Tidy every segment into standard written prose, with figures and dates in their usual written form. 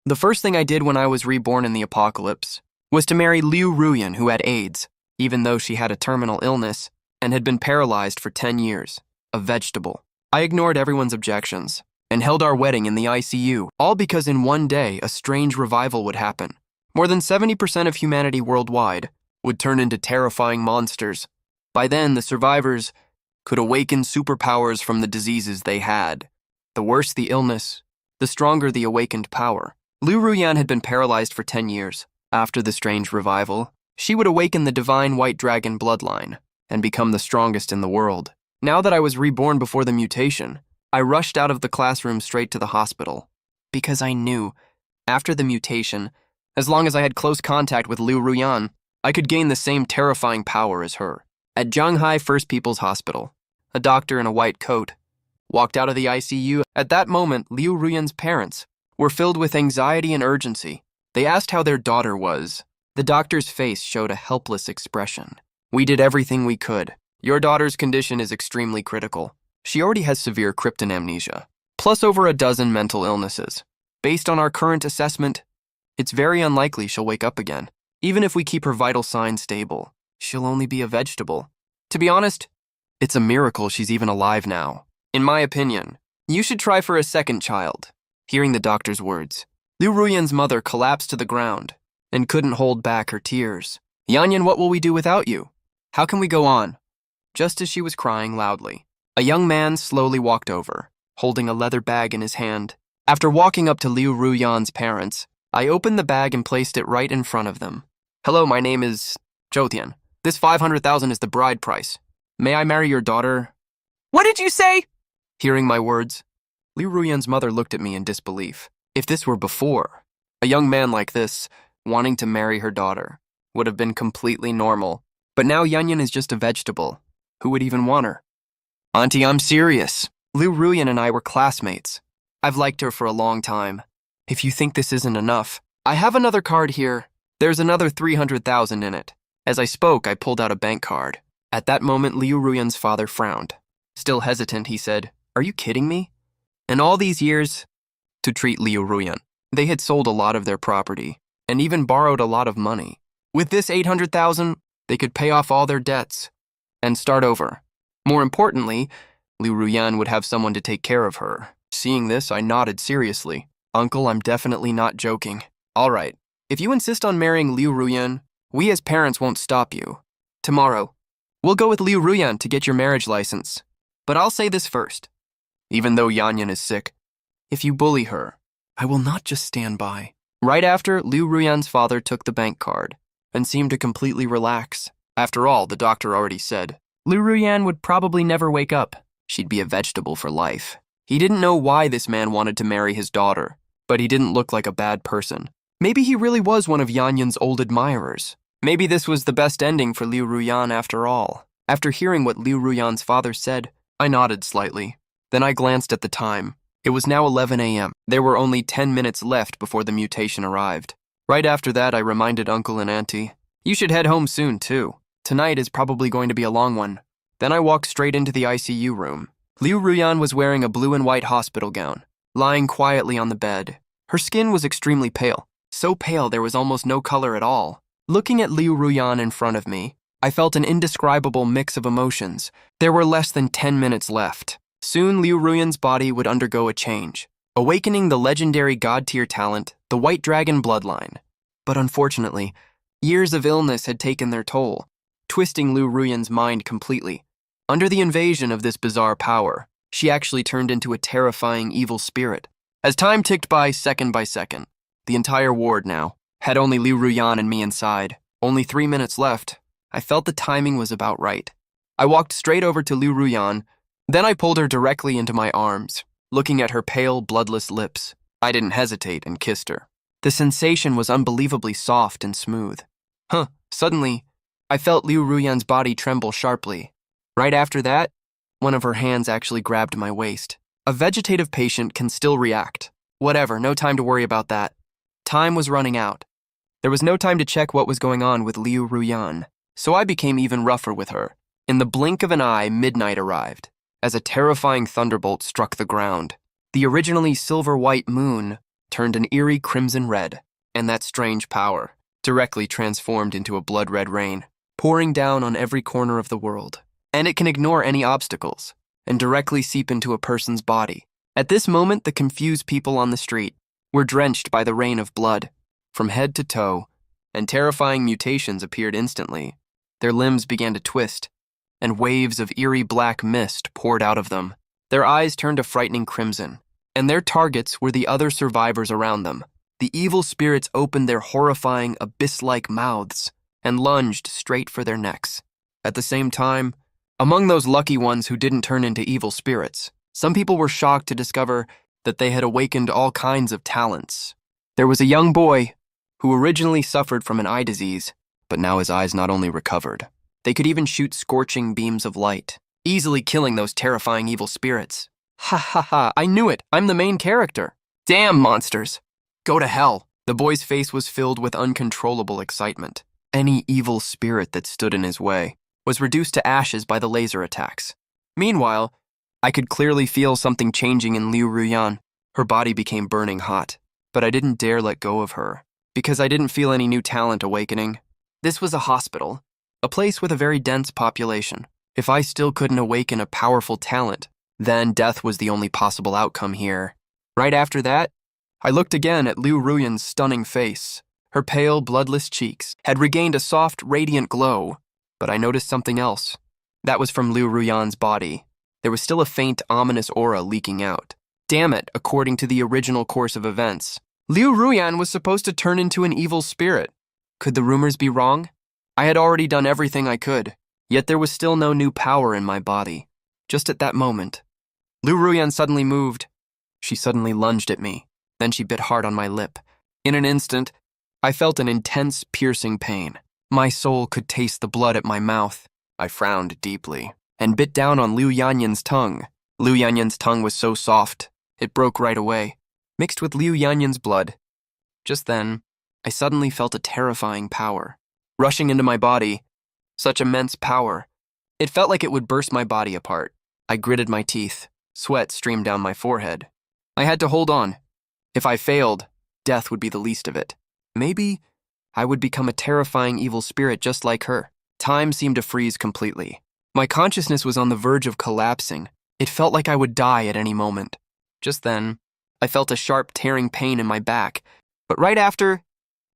The first thing I did when I was reborn in the apocalypse was to marry Liu Ruyan, who had AIDS, even though she had a terminal illness and had been paralyzed for 10 years, a vegetable. I ignored everyone's objections and held our wedding in the ICU, all because in one day a strange revival would happen. More than 70% of humanity worldwide would turn into terrifying monsters. By then, the survivors could awaken superpowers from the diseases they had. The worse the illness, the stronger the awakened power. Liu Ruyan had been paralyzed for 10 years. After the strange revival, she would awaken the divine white dragon bloodline and become the strongest in the world. Now that I was reborn before the mutation, I rushed out of the classroom straight to the hospital, because I knew, after the mutation, as long as I had close contact with Liu Ruyan, I could gain the same terrifying power as her. At Zhanghai First People's Hospital, a doctor in a white coat walked out of the ICU. At that moment, Liu Ruyan's parents were filled with anxiety and urgency. They asked how their daughter was. The doctor's face showed a helpless expression. "We did everything we could. Your daughter's condition is extremely critical. She already has severe cryptomnesia, plus over a dozen mental illnesses. Based on our current assessment, it's very unlikely she'll wake up again. Even if we keep her vital signs stable, she'll only be a vegetable. To be honest, it's a miracle she's even alive now. In my opinion, you should try for a second child." Hearing the doctor's words, Liu Ruyan's mother collapsed to the ground and couldn't hold back her tears. "Yanyan, what will we do without you? How can we go on?" Just as she was crying loudly, a young man slowly walked over, holding a leather bag in his hand. After walking up to Liu Ruyan's parents, I opened the bag and placed it right in front of them. "Hello, my name is Zhou. This 500,000 is the bride price. May I marry your daughter?" What did you say? Hearing my words, Liu Ruyan's mother looked at me in disbelief. If this were before, a young man like this, wanting to marry her daughter, would have been completely normal. But now Yanyan is just a vegetable. Who would even want her? "Auntie, I'm serious. Liu Ruyan and I were classmates. I've liked her for a long time. If you think this isn't enough, I have another card here. There's another 300,000 in it." As I spoke, I pulled out a bank card. At that moment, Liu Ruyan's father frowned. Still hesitant, he said, "Are you kidding me?" In all these years, to treat Liu Ruyan, they had sold a lot of their property and even borrowed a lot of money. With this 800,000, they could pay off all their debts and start over. More importantly, Liu Ruyan would have someone to take care of her. Seeing this, I nodded seriously. "Uncle, I'm definitely not joking. All right, if you insist on marrying Liu Ruyan, we as parents won't stop you. Tomorrow, we'll go with Liu Ruyan to get your marriage license. But I'll say this first. Even though Yanyan is sick, if you bully her, I will not just stand by." Right after, Liu Ruyan's father took the bank card and seemed to completely relax. After all, the doctor already said, Liu Ruyan would probably never wake up. She'd be a vegetable for life. He didn't know why this man wanted to marry his daughter, but he didn't look like a bad person. Maybe he really was one of Yanyan's old admirers. Maybe this was the best ending for Liu Ruyan after all. After hearing what Liu Ruyan's father said, I nodded slightly. Then I glanced at the time. It was now 11 a.m. There were only 10 minutes left before the mutation arrived. Right after that, I reminded Uncle and Auntie, "You should head home soon, too. Tonight is probably going to be a long one." Then I walked straight into the ICU room. Liu Ruyan was wearing a blue and white hospital gown, lying quietly on the bed. Her skin was extremely pale, so pale there was almost no color at all. Looking at Liu Ruyan in front of me, I felt an indescribable mix of emotions. There were less than 10 minutes left. Soon Liu Ruyan's body would undergo a change, awakening the legendary god-tier talent, the White Dragon bloodline. But unfortunately, years of illness had taken their toll, twisting Liu Ruyan's mind completely. Under the invasion of this bizarre power, she actually turned into a terrifying evil spirit. As time ticked by second, the entire ward now had only Liu Ruyan and me inside. Only 3 minutes left. I felt the timing was about right. I walked straight over to Liu Ruyan, then I pulled her directly into my arms, looking at her pale, bloodless lips. I didn't hesitate and kissed her. The sensation was unbelievably soft and smooth. Suddenly, I felt Liu Ruyan's body tremble sharply. Right after that, one of her hands actually grabbed my waist. A vegetative patient can still react. Whatever, no time to worry about that. Time was running out. There was no time to check what was going on with Liu Ruyan, so I became even rougher with her. In the blink of an eye, midnight arrived, as a terrifying thunderbolt struck the ground. The originally silver-white moon turned an eerie crimson red, and that strange power directly transformed into a blood-red rain, pouring down on every corner of the world. And it can ignore any obstacles and directly seep into a person's body. At this moment, the confused people on the street were drenched by the rain of blood from head to toe, and terrifying mutations appeared instantly. Their limbs began to twist, and waves of eerie black mist poured out of them. Their eyes turned a frightening crimson, and their targets were the other survivors around them. The evil spirits opened their horrifying, abyss-like mouths and lunged straight for their necks. At the same time, among those lucky ones who didn't turn into evil spirits, some people were shocked to discover that they had awakened all kinds of talents. There was a young boy who originally suffered from an eye disease, but now his eyes not only recovered, they could even shoot scorching beams of light, easily killing those terrifying evil spirits. Ha ha ha, I knew it, I'm the main character. Damn monsters. Go to hell. The boy's face was filled with uncontrollable excitement. Any evil spirit that stood in his way was reduced to ashes by the laser attacks. Meanwhile, I could clearly feel something changing in Liu Ruyan. Her body became burning hot, but I didn't dare let go of her, because I didn't feel any new talent awakening. This was a hospital, a place with a very dense population. If I still couldn't awaken a powerful talent, then death was the only possible outcome here. Right after that, I looked again at Liu Ruyan's stunning face. Her pale, bloodless cheeks had regained a soft, radiant glow, but I noticed something else. That was from Liu Ruyan's body. There was still a faint, ominous aura leaking out. Damn it, according to the original course of events, Liu Ruyan was supposed to turn into an evil spirit. Could the rumors be wrong? I had already done everything I could, yet there was still no new power in my body. Just at that moment, Liu Ruyan suddenly moved. She suddenly lunged at me. Then she bit hard on my lip. In an instant, I felt an intense, piercing pain. My soul could taste the blood at my mouth. I frowned deeply and bit down on Liu Yanyan's tongue. Liu Yanyan's tongue was so soft, it broke right away, mixed with Liu Yanyan's blood. Just then, I suddenly felt a terrifying power rushing into my body. Such immense power. It felt like it would burst my body apart. I gritted my teeth. Sweat streamed down my forehead. I had to hold on. If I failed, death would be the least of it. Maybe I would become a terrifying evil spirit just like her. Time seemed to freeze completely. My consciousness was on the verge of collapsing. It felt like I would die at any moment. Just then, I felt a sharp tearing pain in my back, but right after,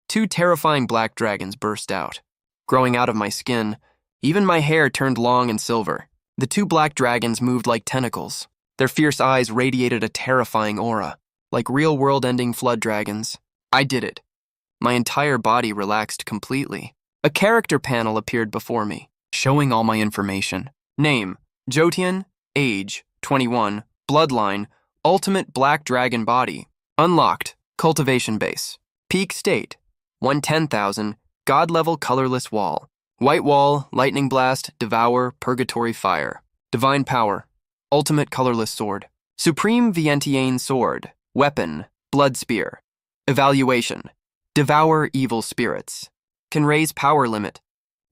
2 terrifying black dragons burst out. Growing out of my skin, even my hair turned long and silver. The 2 black dragons moved like tentacles. Their fierce eyes radiated a terrifying aura, like real world-ending flood dragons. I did it. My entire body relaxed completely. A character panel appeared before me, showing all my information. Name, Jotian, age, 21, bloodline, ultimate black dragon body. Unlocked, cultivation base. Peak state, 110,000, god-level colorless wall. White wall, lightning blast, devour, purgatory fire. Divine power, ultimate colorless sword. Supreme Vientiane sword, weapon, blood spear. Evaluation, devour evil spirits. Can raise power limit.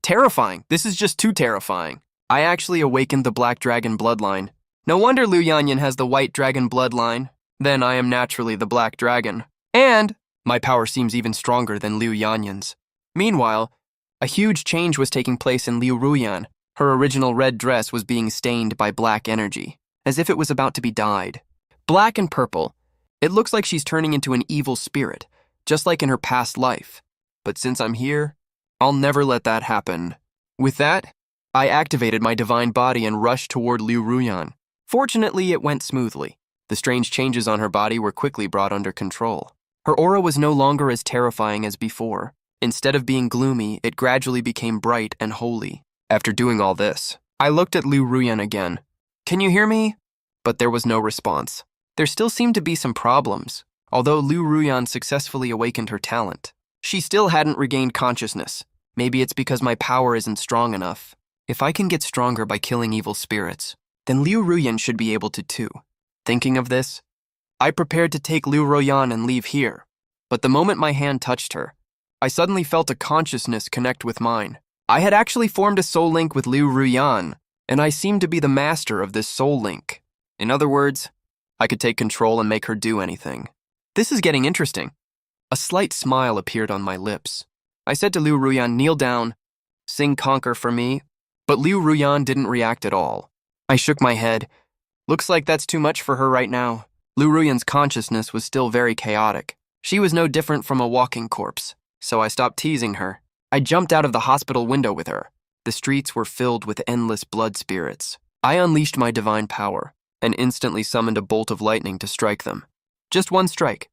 Terrifying. This is just too terrifying. I actually awakened the black dragon bloodline. No wonder Liu Yanyan has the white dragon bloodline. Then I am naturally the black dragon. And my power seems even stronger than Liu Yanyan's. Meanwhile, a huge change was taking place in Liu Ruyan. Her original red dress was being stained by black energy, as if it was about to be dyed. Black and purple. It looks like she's turning into an evil spirit, just like in her past life. But since I'm here, I'll never let that happen. With that, I activated my divine body and rushed toward Liu Ruyan. Fortunately, it went smoothly. The strange changes on her body were quickly brought under control. Her aura was no longer as terrifying as before. Instead of being gloomy, it gradually became bright and holy. After doing all this, I looked at Liu Ruyan again. Can you hear me? But there was no response. There still seemed to be some problems. Although Liu Ruyan successfully awakened her talent, she still hadn't regained consciousness. Maybe it's because my power isn't strong enough. If I can get stronger by killing evil spirits, then Liu Ruyan should be able to too. Thinking of this, I prepared to take Liu Ruyan and leave here. But the moment my hand touched her, I suddenly felt a consciousness connect with mine. I had actually formed a soul link with Liu Ruyan, and I seemed to be the master of this soul link. In other words, I could take control and make her do anything. This is getting interesting. A slight smile appeared on my lips. I said to Liu Ruyan, kneel down, sing Conquer for me, but Liu Ruyan didn't react at all. I shook my head. Looks like that's too much for her right now. Liu Ruyan's consciousness was still very chaotic. She was no different from a walking corpse, so I stopped teasing her. I jumped out of the hospital window with her. The streets were filled with endless blood spirits. I unleashed my divine power and instantly summoned a bolt of lightning to strike them. Just one strike.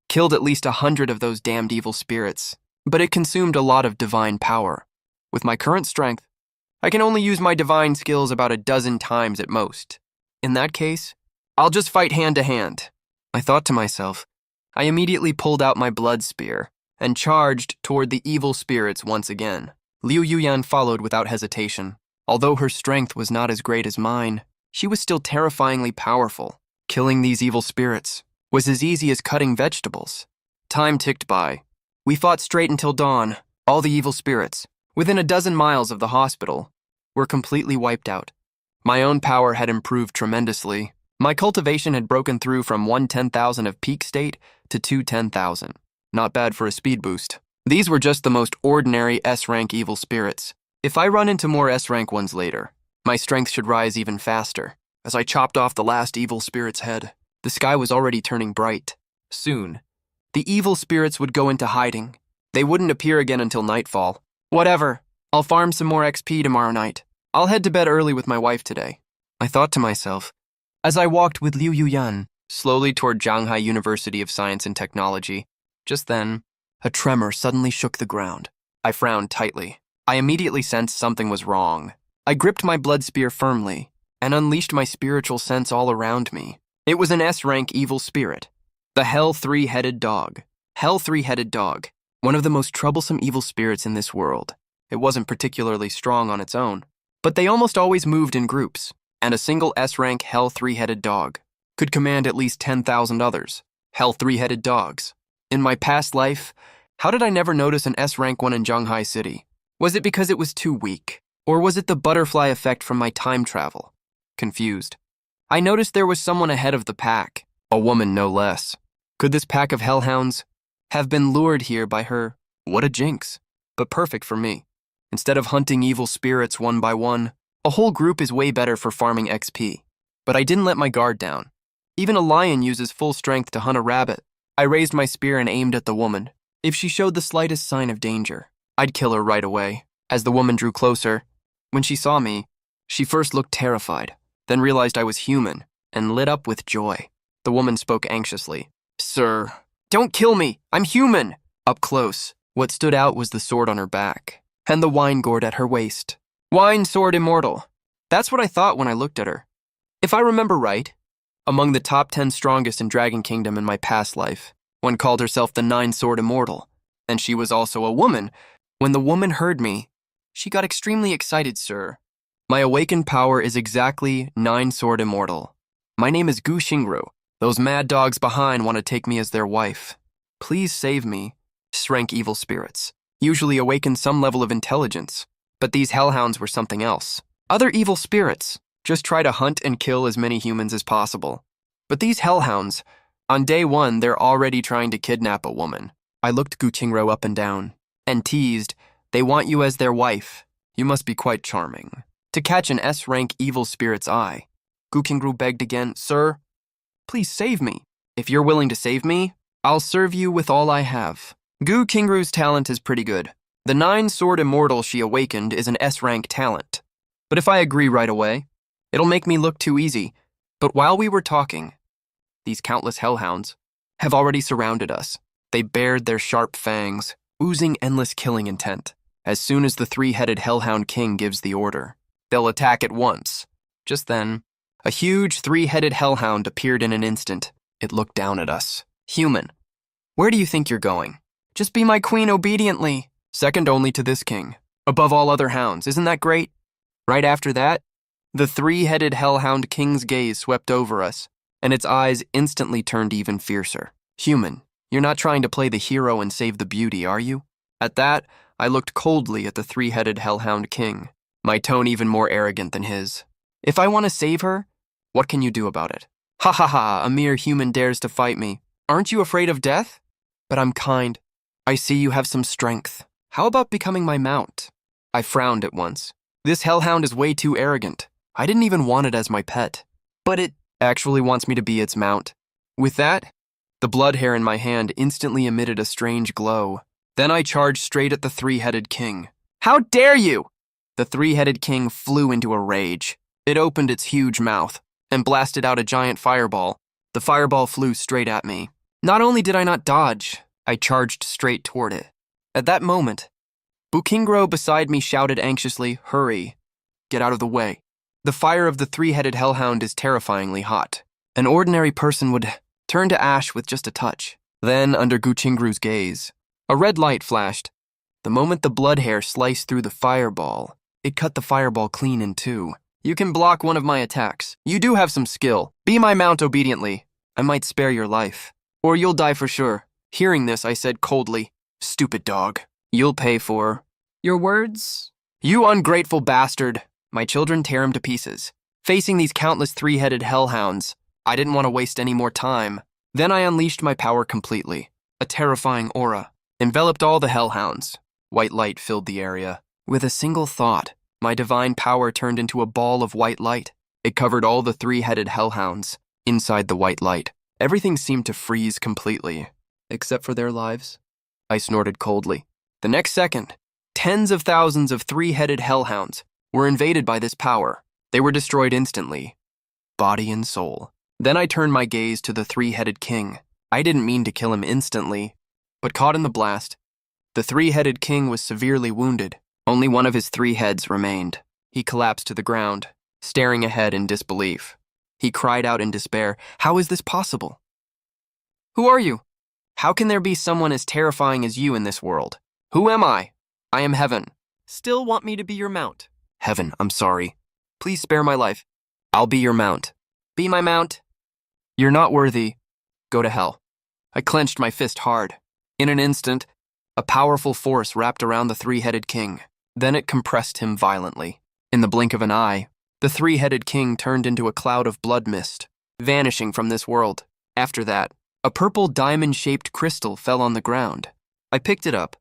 Killed at least 100 of those damned evil spirits, but it consumed a lot of divine power. With my current strength, I can only use my divine skills about a dozen times at most. In that case, I'll just fight hand to hand. I thought to myself. I immediately pulled out my blood spear and charged toward the evil spirits once again. Liu Yuyan followed without hesitation. Although her strength was not as great as mine, she was still terrifyingly powerful. Killing these evil spirits was as easy as cutting vegetables. Time ticked by. We fought straight until dawn. All the evil spirits, within a dozen miles of the hospital, were completely wiped out. My own power had improved tremendously. My cultivation had broken through from 1/10,000 of peak state to 2/10,000. Not bad for a speed boost. These were just the most ordinary S-rank evil spirits. If I run into more S-rank ones later, my strength should rise even faster. As I chopped off the last evil spirit's head, the sky was already turning bright. Soon, the evil spirits would go into hiding. They wouldn't appear again until nightfall. Whatever, I'll farm some more XP tomorrow night. I'll head to bed early with my wife today. I thought to myself, as I walked with Liu Yuyan slowly toward Shanghai University of Science and Technology. Just then, a tremor suddenly shook the ground. I frowned tightly. I immediately sensed something was wrong. I gripped my blood spear firmly and unleashed my spiritual sense all around me. It was an S-rank evil spirit. The Hell Three-Headed Dog. Hell Three-Headed Dog. One of the most troublesome evil spirits in this world. It wasn't particularly strong on its own, but they almost always moved in groups, and a single S-rank Hell Three-Headed Dog could command at least 10,000 others. Hell Three-Headed Dogs. In my past life, how did I never notice an S-rank one in Shanghai City? Was it because it was too weak? Or was it the butterfly effect from my time travel? Confused. I noticed there was someone ahead of the pack, a woman no less. Could this pack of hellhounds have been lured here by her? What a jinx, but perfect for me. Instead of hunting evil spirits one by one, a whole group is way better for farming XP. But I didn't let my guard down. Even a lion uses full strength to hunt a rabbit. I raised my spear and aimed at the woman. If she showed the slightest sign of danger, I'd kill her right away. As the woman drew closer, when she saw me, she first looked terrified, then realized I was human and lit up with joy. The woman spoke anxiously. "Sir, don't kill me! I'm human!" Up close, what stood out was the sword on her back and the wine gourd at her waist. Wine Sword Immortal. That's what I thought when I looked at her. If I remember right, among the top 10 strongest in Dragon Kingdom in my past life, one called herself the Nine Sword Immortal, and she was also a woman. When the woman heard me, she got extremely excited, sir. My awakened power is exactly Nine Sword Immortal. My name is Gu Xingru. Those mad dogs behind want to take me as their wife. Please save me. S-rank evil spirits usually awaken some level of intelligence, but these hellhounds were something else. Other evil spirits just try to hunt and kill as many humans as possible. But these hellhounds, on day one, they're already trying to kidnap a woman. I looked Gu Qingru up and down and teased, "They want you as their wife. You must be quite charming." To catch an S-rank evil spirit's eye, Gu Qingru begged again, "Sir, please save me. If you're willing to save me, I'll serve you with all I have." Gu Qingru's talent is pretty good. The Nine Sword Immortal she awakened is an S-rank talent. But if I agree right away, it'll make me look too easy. But while we were talking, these countless hellhounds have already surrounded us. They bared their sharp fangs, oozing endless killing intent. As soon as the three-headed hellhound king gives the order, they'll attack at once. Just then, a huge three-headed hellhound appeared in an instant. It looked down at us. "Human, where do you think you're going?" "Just be my queen obediently." "Second only to this king, above all other hounds. Isn't that great?" Right after that, the three-headed hellhound king's gaze swept over us, and its eyes instantly turned even fiercer. "Human, you're not trying to play the hero and save the beauty, are you?" At that, I looked coldly at the three-headed hellhound king, my tone even more arrogant than his. "If I want to save her, what can you do about it?" "Ha ha ha, a mere human dares to fight me. Aren't you afraid of death? But I'm kind. I see you have some strength. How about becoming my mount? I frowned at once. This hellhound is way too arrogant. I didn't even want it as my pet. But it actually wants me to be its mount. With that, the blood hair in my hand instantly emitted a strange glow. Then I charged straight at the three-headed king. How dare you! The three-headed king flew into a rage. It opened its huge mouth and blasted out a giant fireball. The fireball flew straight at me. Not only did I not dodge, I charged straight toward it. At that moment, Bukingro beside me shouted anxiously, "Hurry! Get out of the way." The fire of the three-headed hellhound is terrifyingly hot. An ordinary person would turn to ash with just a touch. Then, under Guchingro's gaze, a red light flashed. The moment the blood hair sliced through the fireball, it cut the fireball clean in two. You can block one of my attacks. You do have some skill. Be my mount obediently. I might spare your life. Or you'll die for sure. Hearing this, I said coldly, "Stupid dog. You'll pay for your words." You ungrateful bastard. My children tear him to pieces. Facing these countless three-headed hellhounds, I didn't want to waste any more time. Then I unleashed my power completely. A terrifying aura enveloped all the hellhounds. White light filled the area. With a single thought, my divine power turned into a ball of white light. It covered all the three-headed hellhounds. Inside the white light, everything seemed to freeze completely. Except for their lives. I snorted coldly. The next second, tens of thousands of three-headed hellhounds were invaded by this power. They were destroyed instantly, body and soul. Then I turned my gaze to the three-headed king. I didn't mean to kill him instantly, but caught in the blast, the three-headed king was severely wounded. Only one of his three heads remained. He collapsed to the ground, staring ahead in disbelief. He cried out in despair, "How is this possible? Who are you? How can there be someone as terrifying as you in this world? Who am I? I am Heaven. Still want me to be your mount? Heaven, I'm sorry. Please spare my life. I'll be your mount. Be my mount. You're not worthy. Go to hell." I clenched my fist hard. In an instant, a powerful force wrapped around the three-headed king. Then it compressed him violently. In the blink of an eye, the three-headed king turned into a cloud of blood mist, vanishing from this world. After that, a purple diamond-shaped crystal fell on the ground. I picked it up.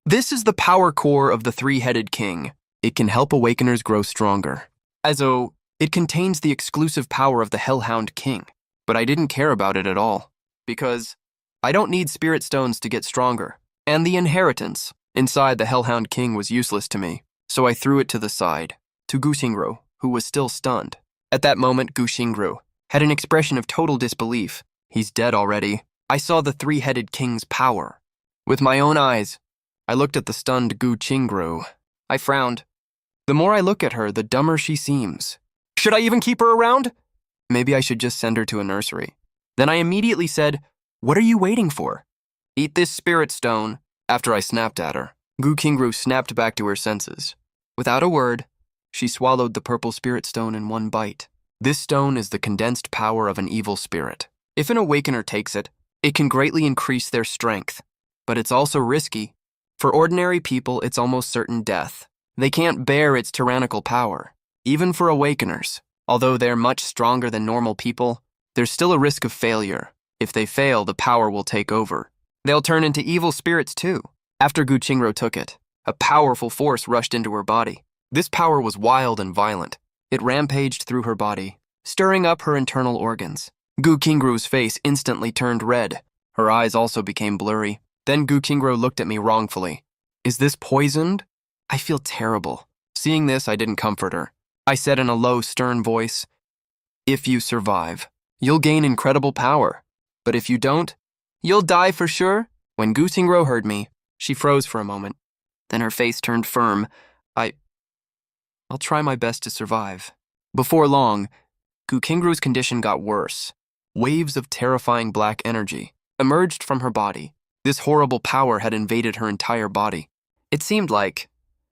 This is the power core of the three-headed king. It can help awakeners grow stronger. As though it contains the exclusive power of the Hellhound King. But I didn't care about it at all, because I don't need spirit stones to get stronger. And the inheritance inside the Hellhound King was useless to me, so I threw it to the side, to Gushingro, who was still stunned. At that moment, Gushingro had an expression of total disbelief. He's dead already. I saw the three-headed king's power. With my own eyes, I looked at the stunned Gushingro. I frowned. The more I look at her, the dumber she seems. Should I even keep her around? Maybe I should just send her to a nursery. Then I immediately said, "What are you waiting for? Eat this spirit stone." After I snapped at her, Gushingro snapped back to her senses. Without a word, she swallowed the purple spirit stone in one bite. This stone is the condensed power of an evil spirit. If an awakener takes it, it can greatly increase their strength. But it's also risky. For ordinary people, it's almost certain death. They can't bear its tyrannical power. Even for awakeners, although they're much stronger than normal people, there's still a risk of failure. If they fail, the power will take over. They'll turn into evil spirits too. After Gushingro took it, a powerful force rushed into her body. This power was wild and violent. It rampaged through her body, stirring up her internal organs. Gushingro's face instantly turned red. Her eyes also became blurry. Then Gushingro looked at me wrongfully. "Is this poisoned?" I feel terrible. Seeing this, I didn't comfort her. I said in a low, stern voice, "If you survive, you'll gain incredible power. But if you don't, you'll die for sure." When Gushingro heard me, she froze for a moment. Then her face turned firm. I'll try my best to survive. Before long, Gushingro's condition got worse. Waves of terrifying black energy emerged from her body. This horrible power had invaded her entire body. It seemed like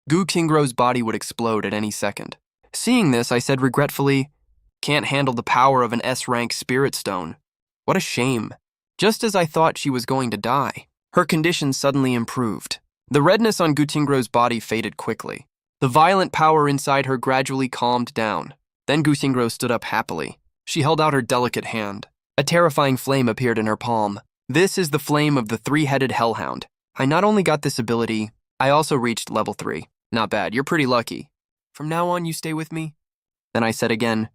Gushingro's body would explode at any second. Seeing this, I said regretfully, "Can't handle the power of an S-rank spirit stone. What a shame." Just as I thought she was going to die, her condition suddenly improved. The redness on Gushingro's body faded quickly. The violent power inside her gradually calmed down. Then Gushingro stood up happily. She held out her delicate hand. A terrifying flame appeared in her palm. This is the flame of the three-headed hellhound. I not only got this ability, I also reached level 3. Not bad, you're pretty lucky. From now on, you stay with me? Then I said again,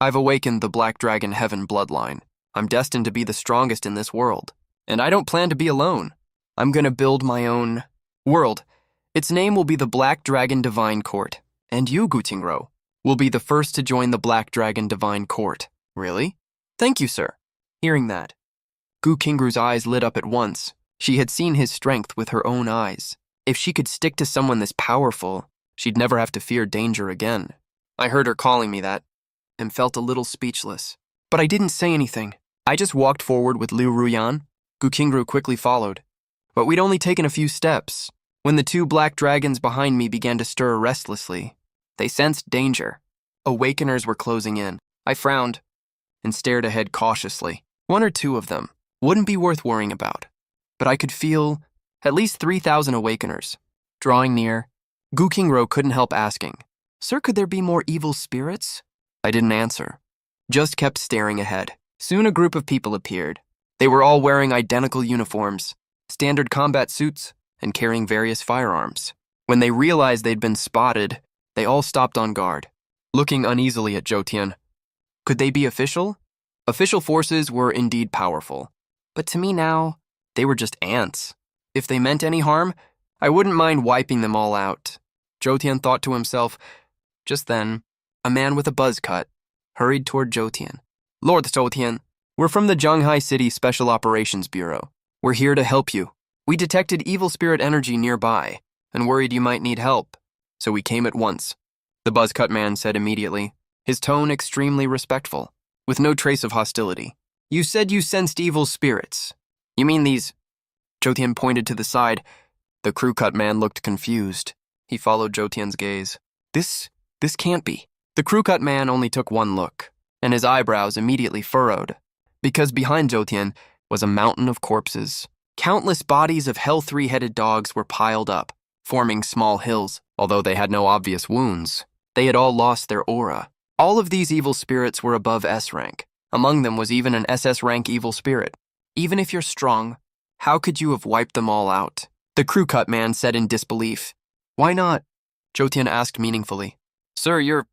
I've awakened the Black Dragon Heaven bloodline. I'm destined to be the strongest in this world. And I don't plan to be alone. I'm gonna build my own world. Its name will be the Black Dragon Divine Court. And you, Gutingro, will be the first to join the Black Dragon Divine Court. Really? Thank you, sir. Hearing that, Gutingru's eyes lit up at once. She had seen his strength with her own eyes. If she could stick to someone this powerful, she'd never have to fear danger again. I heard her calling me that, and felt a little speechless. But I didn't say anything. I just walked forward with Liu Ruyan. Gutingru quickly followed. But we'd only taken a few steps when the two black dragons behind me began to stir restlessly. They sensed danger. Awakeners were closing in. I frowned and stared ahead cautiously. 1 or 2 of them wouldn't be worth worrying about. But I could feel at least 3,000 awakeners. Drawing near, Gutingro couldn't help asking, Sir, could there be more evil spirits? I didn't answer, just kept staring ahead. Soon a group of people appeared. They were all wearing identical uniforms, standard combat suits, and carrying various firearms. When they realized they'd been spotted, they all stopped on guard, looking uneasily at Zhou. Could they be official? Official forces were indeed powerful, but to me now, they were just ants. If they meant any harm, I wouldn't mind wiping them all out. Zhou thought to himself. Just then, a man with a buzz cut hurried toward Zhou. Lord Zhou, we're from the Zhanghai City Special Operations Bureau. We're here to help you. We detected evil spirit energy nearby and worried you might need help, so we came at once. The buzz-cut man said immediately, his tone extremely respectful, with no trace of hostility. You said you sensed evil spirits. You mean these? Zhou pointed to the side. The crew-cut man looked confused. He followed Zhou gaze. This can't be. The crew-cut man only took one look, and his eyebrows immediately furrowed, because behind Zhou was a mountain of corpses. Countless bodies of hell three-headed dogs were piled up, forming small hills. Although they had no obvious wounds, they had all lost their aura. All of these evil spirits were above S rank. Among them was even an SS rank evil spirit. Even if you're strong, how could you have wiped them all out? The crew-cut man said in disbelief. Why not? Zhou asked meaningfully. Sir, you're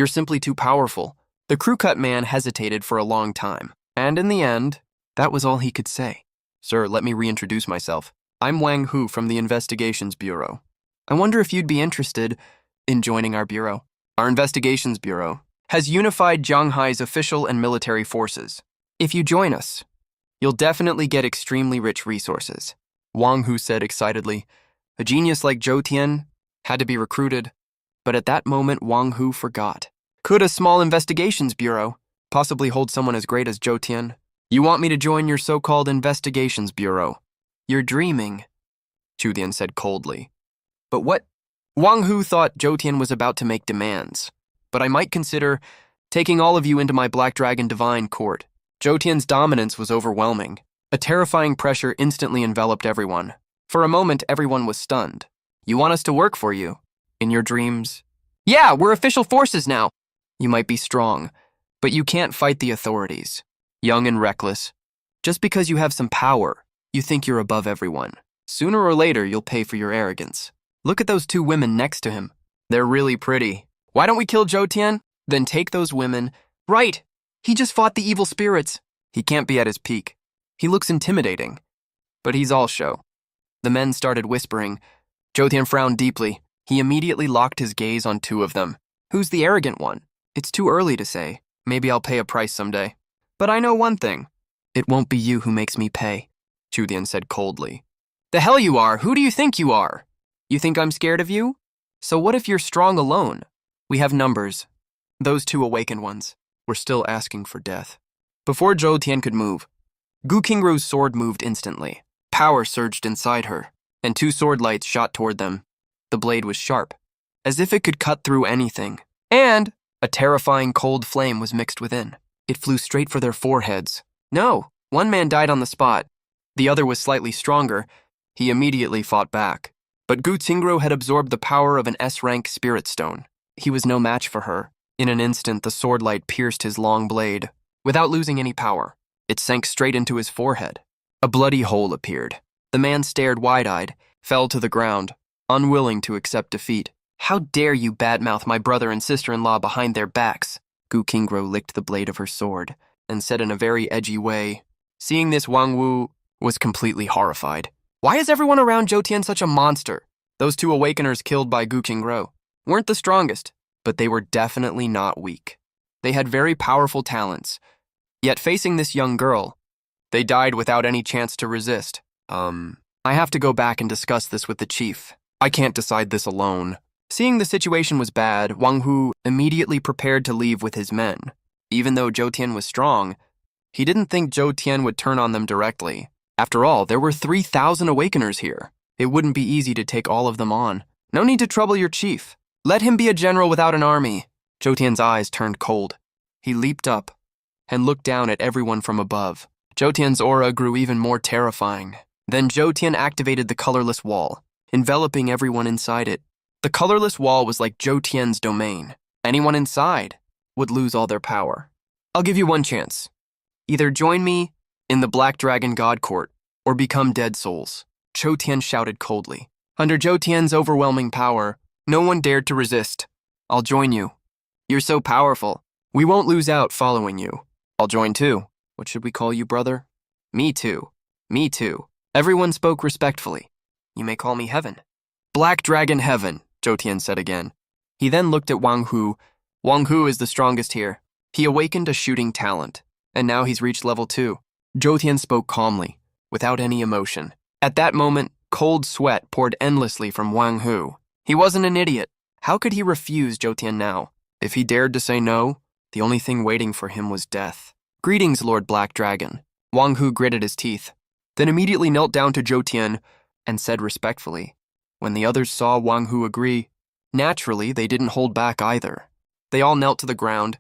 simply too powerful. The crew-cut man hesitated for a long time, and in the end, that was all he could say. Sir, let me reintroduce myself. I'm Wang Hu from the Investigations Bureau. I wonder if you'd be interested in joining our bureau. Our Investigations Bureau has unified Zhanghai's official and military forces. If you join us, you'll definitely get extremely rich resources. Wang Hu said excitedly. A genius like Zhou had to be recruited, but at that moment Wang Hu forgot. Could a small investigations bureau possibly hold someone as great as Zhou? You want me to join your so-called investigations bureau? You're dreaming, Zhu said coldly. But what? Wang Hu thought Zhou was about to make demands, but I might consider taking all of you into my Black Dragon Divine Court. Zhou dominance was overwhelming. A terrifying pressure instantly enveloped everyone. For a moment, everyone was stunned. You want us to work for you? In your dreams? Yeah, we're official forces now. You might be strong, but you can't fight the authorities. Young and reckless. Just because you have some power, you think you're above everyone. Sooner or later, you'll pay for your arrogance. Look at those 2 women next to him. They're really pretty. Why don't we kill Zhou? Then take those women. Right! He just fought the evil spirits. He can't be at his peak. He looks intimidating. But he's all show. The men started whispering. Zhou frowned deeply. He immediately locked his gaze on 2 of them. Who's the arrogant one? It's too early to say. Maybe I'll pay a price someday. But I know one thing. It won't be you who makes me pay, Zhu said coldly. The hell you are! Who do you think you are? You think I'm scared of you? So what if you're strong alone? We have numbers. Those 2 awakened ones were still asking for death. Before Zhou could move, Gukingru's sword moved instantly. Power surged inside her, and 2 sword lights shot toward them. The blade was sharp, as if it could cut through anything. And a terrifying cold flame was mixed within. It flew straight for their foreheads. No, one man died on the spot. The other was slightly stronger. He immediately fought back. But Gutingru had absorbed the power of an S-rank spirit stone. He was no match for her. In an instant, the sword light pierced his long blade. Without losing any power, it sank straight into his forehead. A bloody hole appeared. The man stared wide-eyed, fell to the ground, unwilling to accept defeat. How dare you badmouth my brother and sister-in-law behind their backs? Gu Qingguo licked the blade of her sword and said in a very edgy way. Seeing this, Wang Wu was completely horrified. Why is everyone around Zhou Tian such a monster? Those two awakeners killed by Gu Qingguo weren't the strongest, but they were definitely not weak. They had very powerful talents. Yet facing this young girl, they died without any chance to resist. I have to go back and discuss this with the chief. I can't decide this alone. Seeing the situation was bad, Wang Hu immediately prepared to leave with his men. Even though Zhou Tian was strong, he didn't think Zhou Tian would turn on them directly. After all, there were 3,000 awakeners here. It wouldn't be easy to take all of them on. No need to trouble your chief. Let him be a general without an army. Zhou Tian's eyes turned cold. He leaped up and looked down at everyone from above. Zhou Tian's aura grew even more terrifying. Then Zhou Tian activated the colorless wall, enveloping everyone inside it. The colorless wall was like Zhou Tian's domain. Anyone inside would lose all their power. I'll give you one chance. Either join me in the Black Dragon God Court or become dead souls. Zhou Tian shouted coldly. Under Zhou Tian's overwhelming power, no one dared to resist. I'll join you. You're so powerful. We won't lose out following you. I'll join too. What should we call you, brother? Me too. Me too. Everyone spoke respectfully. You may call me Heaven. Black Dragon Heaven, Zhou Tian said again. He then looked at Wang Hu. Wang Hu is the strongest here. He awakened a shooting talent, and now he's reached level 2. Zhou Tian spoke calmly, without any emotion. At that moment, cold sweat poured endlessly from Wang Hu. He wasn't an idiot. How could he refuse Zhou Tian now? If he dared to say no, the only thing waiting for him was death. Greetings, Lord Black Dragon. Wang Hu gritted his teeth, then immediately knelt down to Zhou Tian and said respectfully. When the others saw Wang Hu agree, naturally they didn't hold back either. They all knelt to the ground.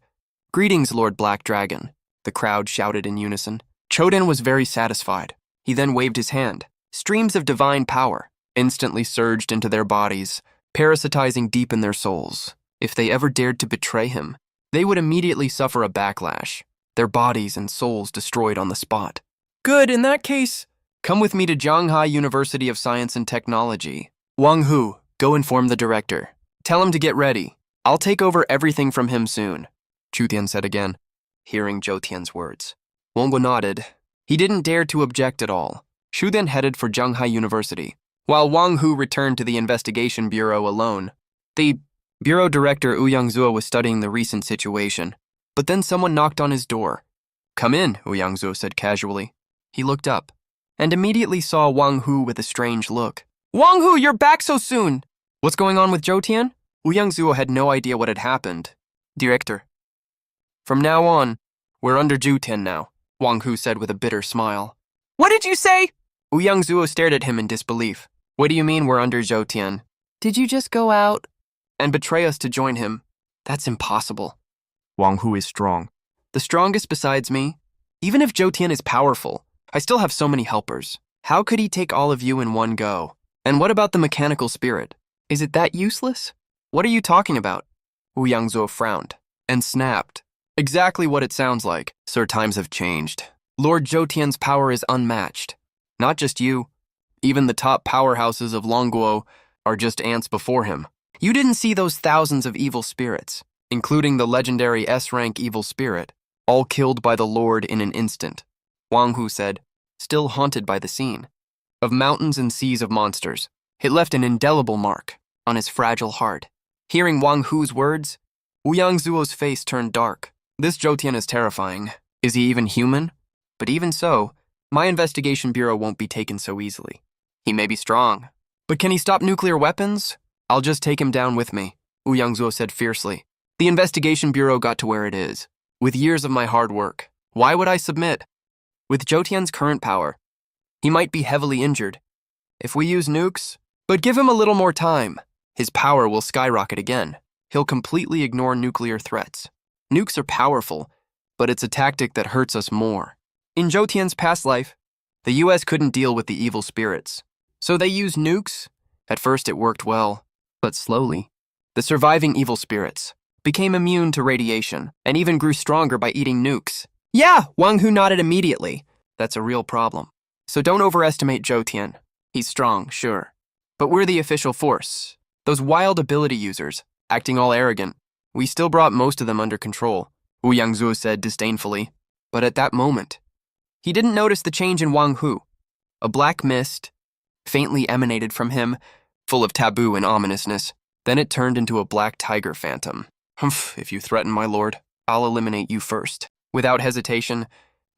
Greetings, Lord Black Dragon, the crowd shouted in unison. Choden was very satisfied. He then waved his hand. Streams of divine power instantly surged into their bodies, parasitizing deep in their souls. If they ever dared to betray him, they would immediately suffer a backlash, their bodies and souls destroyed on the spot. Good, in that case, come with me to Zhanghai University of Science and Technology. Wang Hu, go inform the director. Tell him to get ready. I'll take over everything from him soon, Zhou Tian said again, hearing Zhou Tian's words. Wang Hu nodded. He didn't dare to object at all. Shu then headed for Zhanghai University, while Wang Hu returned to the investigation bureau alone. The bureau director Wu Yangzuo was studying the recent situation, but then someone knocked on his door. Come in, Wu Yangzuo said casually. He looked up, and immediately saw Wang Hu with a strange look. Wang Hu, you're back so soon! What's going on with Zhou Tian? Wu Yangzuo had no idea what had happened. Director. From now on, we're under Zhou Tian now, Wang Hu said with a bitter smile. What did you say? Wu Yangzuo stared at him in disbelief. What do you mean we're under Zhou Tian? Did you just go out and betray us to join him? That's impossible. Wang Hu is strong. The strongest besides me? Even if Zhou Tian is powerful, I still have so many helpers. How could he take all of you in one go? And what about the mechanical spirit? Is it that useless? What are you talking about? Wu Yangzuo frowned and snapped. Exactly what it sounds like. Sir, times have changed. Lord Zhou Tian's power is unmatched. Not just you. Even the top powerhouses of Longguo are just ants before him. You didn't see those thousands of evil spirits, including the legendary S-rank evil spirit, all killed by the Lord in an instant. Wang Hu said, still haunted by the scene. Of mountains and seas of monsters, it left an indelible mark on his fragile heart. Hearing Wang Hu's words, Wu Yangzuo's face turned dark. This Zhou Tian is terrifying. Is he even human? But even so, my investigation bureau won't be taken so easily. He may be strong, but can he stop nuclear weapons? I'll just take him down with me, Wu Yangzuo said fiercely. The investigation bureau got to where it is, with years of my hard work. Why would I submit? With Zhou Tian's current power, he might be heavily injured. If we use nukes, but give him a little more time, his power will skyrocket again. He'll completely ignore nuclear threats. Nukes are powerful, but it's a tactic that hurts us more. In Zhou Tian's past life, the US couldn't deal with the evil spirits, so they used nukes. At first it worked well, but slowly, the surviving evil spirits became immune to radiation and even grew stronger by eating nukes. Yeah, Wang Hu nodded immediately. That's a real problem. So don't overestimate Zhou Tian. He's strong, sure. But we're the official force. Those wild ability users, acting all arrogant. We still brought most of them under control, Wu Yangzuo said disdainfully. But at that moment, he didn't notice the change in Wang Hu. A black mist faintly emanated from him, full of taboo and ominousness. Then it turned into a black tiger phantom. Humph, if you threaten my lord, I'll eliminate you first. Without hesitation,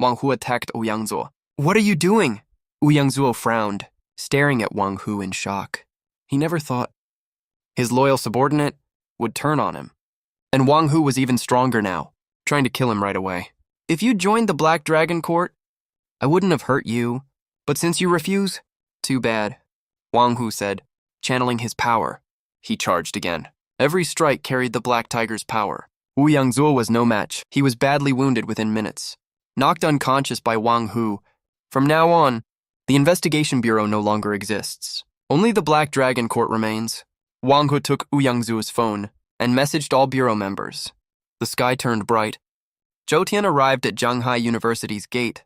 Wang Hu attacked Wu Yangzuo. What are you doing? Wu Yangzuo frowned, staring at Wang Hu in shock. He never thought his loyal subordinate would turn on him. And Wang Hu was even stronger now, trying to kill him right away. If you joined the Black Dragon Court, I wouldn't have hurt you. But since you refuse, too bad, Wang Hu said, channeling his power. He charged again. Every strike carried the Black Tiger's power. Wu Yangzuo was no match. He was badly wounded within minutes. Knocked unconscious by Wang Hu. From now on, the Investigation Bureau no longer exists. Only the Black Dragon Court remains. Wang Hu took Wu Yangzuo's phone and messaged all bureau members. The sky turned bright. Zhou Tian arrived at Zhanghai University's gate.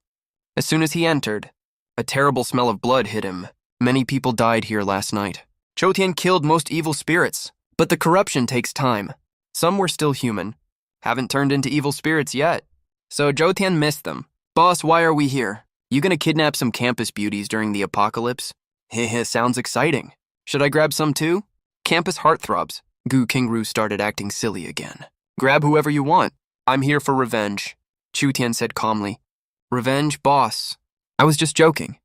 As soon as he entered, a terrible smell of blood hit him. Many people died here last night. Zhou Tian killed most evil spirits, but the corruption takes time. Some were still human, haven't turned into evil spirits yet. So Zhou Tian missed them. Boss, why are we here? You gonna kidnap some campus beauties during the apocalypse? Heh, sounds exciting. Should I grab some too? Campus heartthrobs. Gu Qingru started acting silly again. Grab whoever you want. I'm here for revenge, Chu Tian said calmly. Revenge, boss. I was just joking.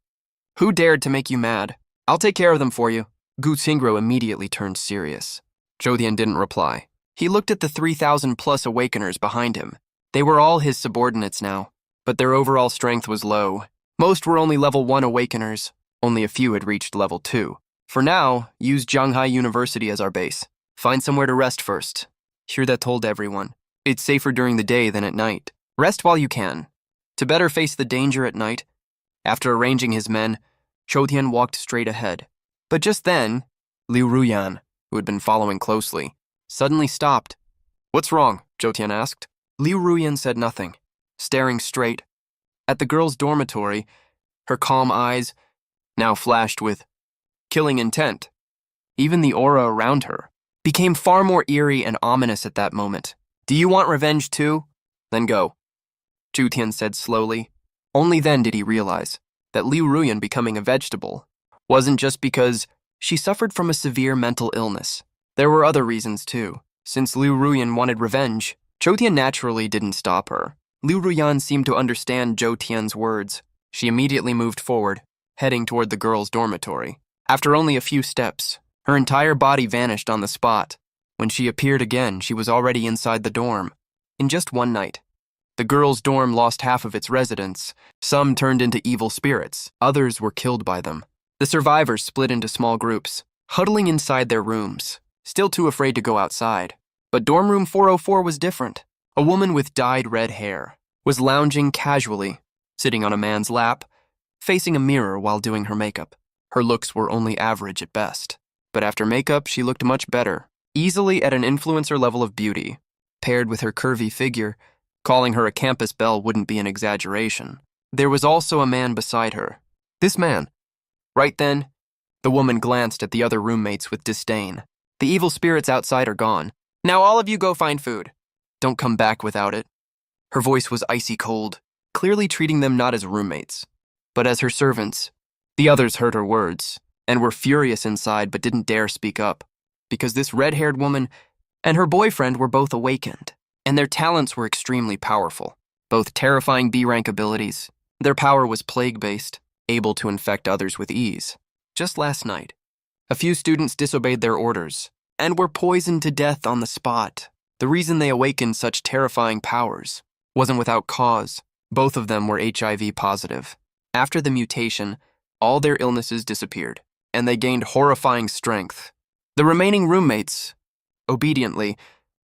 Who dared to make you mad? I'll take care of them for you. Gu Qingru immediately turned serious. Zhou Tian didn't reply. He looked at the 3,000+ awakeners behind him. They were all his subordinates now, but their overall strength was low. Most were only level 1 awakeners. Only a few had reached level 2. For now, use Zhanghai University as our base. Find somewhere to rest first. Hirda told everyone. It's safer during the day than at night. Rest while you can. To better face the danger at night, after arranging his men, Zhou Tian walked straight ahead. But just then, Liu Ruyan, who had been following closely, suddenly stopped. What's wrong? Zhou Tian asked. Liu Ruyan said nothing, staring straight. At the girl's dormitory, her calm eyes now flashed with killing intent. Even the aura around her became far more eerie and ominous at that moment. Do you want revenge too? Then go, Zhou Tian said slowly. Only then did he realize that Liu Ruyan becoming a vegetable wasn't just because she suffered from a severe mental illness. There were other reasons too. Since Liu Ruyan wanted revenge, Zhou Tian naturally didn't stop her. Liu Ruyan seemed to understand Zhou Tian's words. She immediately moved forward, heading toward the girl's dormitory. After only a few steps, her entire body vanished on the spot. When she appeared again, she was already inside the dorm. In just one night, the girls' dorm lost half of its residents. Some turned into evil spirits. Others were killed by them. The survivors split into small groups, huddling inside their rooms, still too afraid to go outside. But dorm room 404 was different. A woman with dyed red hair was lounging casually, sitting on a man's lap, facing a mirror while doing her makeup. Her looks were only average at best. But after makeup, she looked much better, easily at an influencer level of beauty. Paired with her curvy figure, calling her a campus belle wouldn't be an exaggeration. There was also a man beside her. This man. Right then, the woman glanced at the other roommates with disdain. The evil spirits outside are gone. Now all of you go find food. Don't come back without it. Her voice was icy cold, clearly treating them not as roommates, but as her servants. The others heard her words and were furious inside but didn't dare speak up, because this red-haired woman and her boyfriend were both awakened, and their talents were extremely powerful, both terrifying B-rank abilities. Their power was plague-based, able to infect others with ease. Just last night, a few students disobeyed their orders and were poisoned to death on the spot. The reason they awakened such terrifying powers wasn't without cause. Both of them were HIV positive. After the mutation, all their illnesses disappeared, and they gained horrifying strength. The remaining roommates, obediently,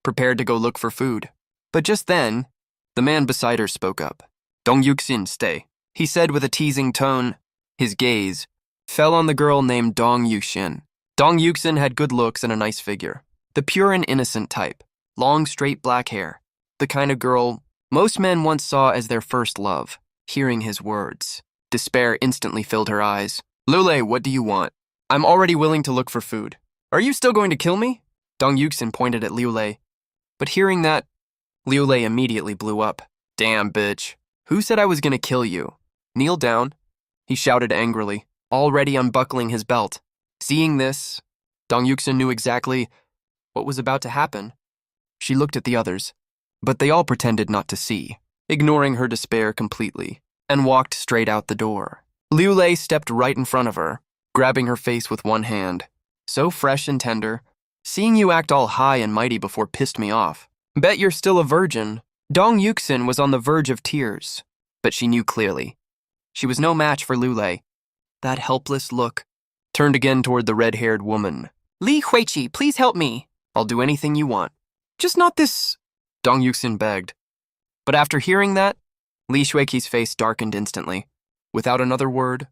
prepared to go look for food. But just then, the man beside her spoke up. Dong Yuxin, stay, he said with a teasing tone. His gaze fell on the girl named Dong Yuxin. Dong Yuxin had good looks and a nice figure. The pure and innocent type. Long, straight black hair. The kind of girl most men once saw as their first love. Hearing his words, Despair instantly filled her eyes. Liu, what do you want? I'm already willing to look for food. Are you still going to kill me? Dong Yuxin pointed at Liu. But hearing that, Liu immediately blew up. Damn, bitch. Who said I was going to kill you? Kneel down, he shouted angrily, already unbuckling his belt. Seeing this, Dong Yuxin knew exactly what was about to happen. She looked at the others, but they all pretended not to see, ignoring her despair completely, and walked straight out the door. Liu stepped right in front of her, grabbing her face with one hand. So fresh and tender. Seeing you act all high and mighty before pissed me off. Bet you're still a virgin. Dong Yuxin was on the verge of tears, but she knew clearly. She was no match for Liu. That helpless look turned again toward the red-haired woman. Li Huiqi, please help me. I'll do anything you want. Just not this, Dong Yuxin begged. But after hearing that, Li Huiqi's face darkened instantly. Without another word,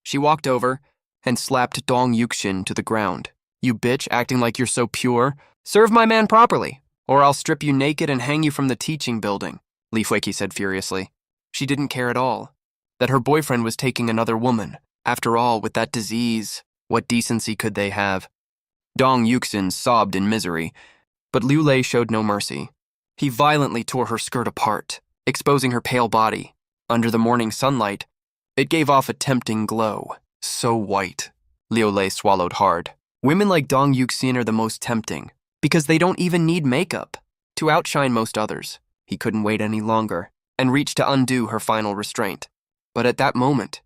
she walked over and slapped Dong Yuxin to the ground. You bitch, acting like you're so pure. Serve my man properly, or I'll strip you naked and hang you from the teaching building, Li Huiqi said furiously. She didn't care at all that her boyfriend was taking another woman. After all, with that disease, what decency could they have? Dong Yuxin sobbed in misery, but Liu showed no mercy. He violently tore her skirt apart, exposing her pale body. Under the morning sunlight, it gave off a tempting glow. So white. Liu swallowed hard. Women like Dong Yuxin are the most tempting, because they don't even need makeup. To outshine most others, he couldn't wait any longer, and reached to undo her final restraint. But at that moment,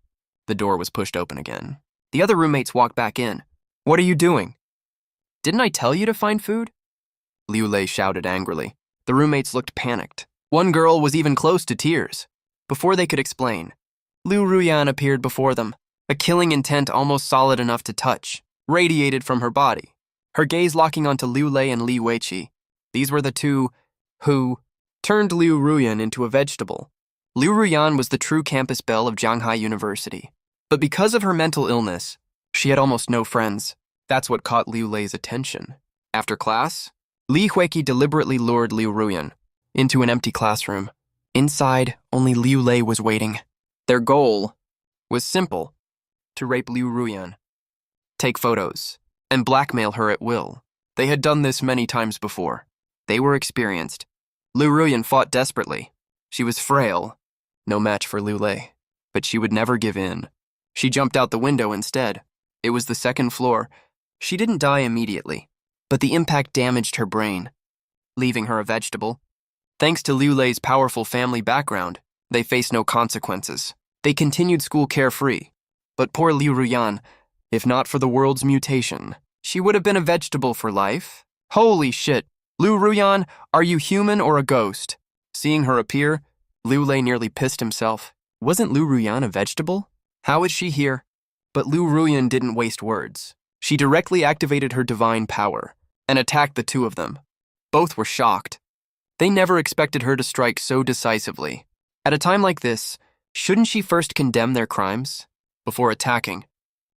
the door was pushed open again. The other roommates walked back in. What are you doing? Didn't I tell you to find food? Liu shouted angrily. The roommates looked panicked. One girl was even close to tears. Before they could explain, Liu Ruyan appeared before them, a killing intent almost solid enough to touch, radiated from her body, her gaze locking onto Liu and Li Huiqi. These were the two who turned Liu Ruyan into a vegetable. Liu Ruyan was the true campus belle of Jianghai University, but because of her mental illness, she had almost no friends. That's what caught Liu's attention. After class, Li Huiqi deliberately lured Liu Ruyan into an empty classroom. Inside, only Liu was waiting. Their goal was simple: to rape Liu Ruyan, take photos, and blackmail her at will. They had done this many times before. They were experienced. Liu Ruyan fought desperately. She was frail, no match for Liu, but she would never give in. She jumped out the window instead. It was the second floor. She didn't die immediately, but the impact damaged her brain, leaving her a vegetable. Thanks to Liu's powerful family background, they faced no consequences. They continued school carefree. But poor Liu Ruyan, if not for the world's mutation, she would have been a vegetable for life. Holy shit. Liu Ruyan, are you human or a ghost? Seeing her appear, Liu nearly pissed himself. Wasn't Liu Ruyan a vegetable? How is she here? But Liu Ruyan didn't waste words. She directly activated her divine power and attacked the two of them. Both were shocked. They never expected her to strike so decisively. At a time like this, shouldn't she first condemn their crimes before attacking?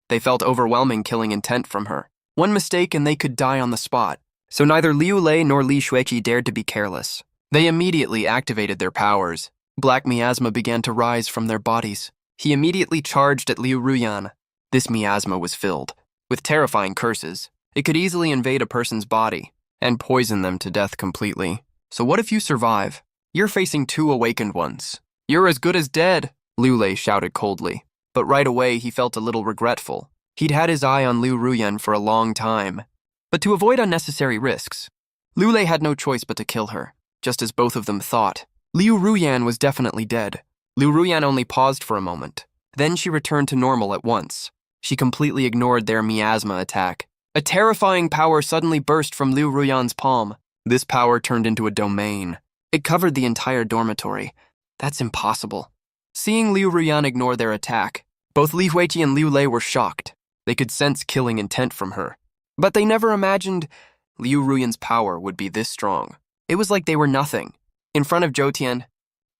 They felt overwhelming killing intent from her. One mistake and they could die on the spot. So neither Liu nor Li Huiqi dared to be careless. They immediately activated their powers. Black miasma began to rise from their bodies. He immediately charged at Liu Ruyan. This miasma was filled with terrifying curses. It could easily invade a person's body and poison them to death completely. So what if you survive? You're facing two awakened ones. You're as good as dead, Liu shouted coldly. But right away he felt a little regretful. He'd had his eye on Liu Ruyan for a long time. But to avoid unnecessary risks, Liu had no choice but to kill her, just as both of them thought. Liu Ruyan was definitely dead. Liu Ruyan only paused for a moment. Then she returned to normal at once. She completely ignored their miasma attack. A terrifying power suddenly burst from Liu Ruyan's palm. This power turned into a domain. It covered the entire dormitory. That's impossible. Seeing Liu Ruyan ignore their attack, both Li Huiqi and Liu were shocked. They could sense killing intent from her. But they never imagined Liu Ruyan's power would be this strong. It was like they were nothing. In front of Zhou Tian,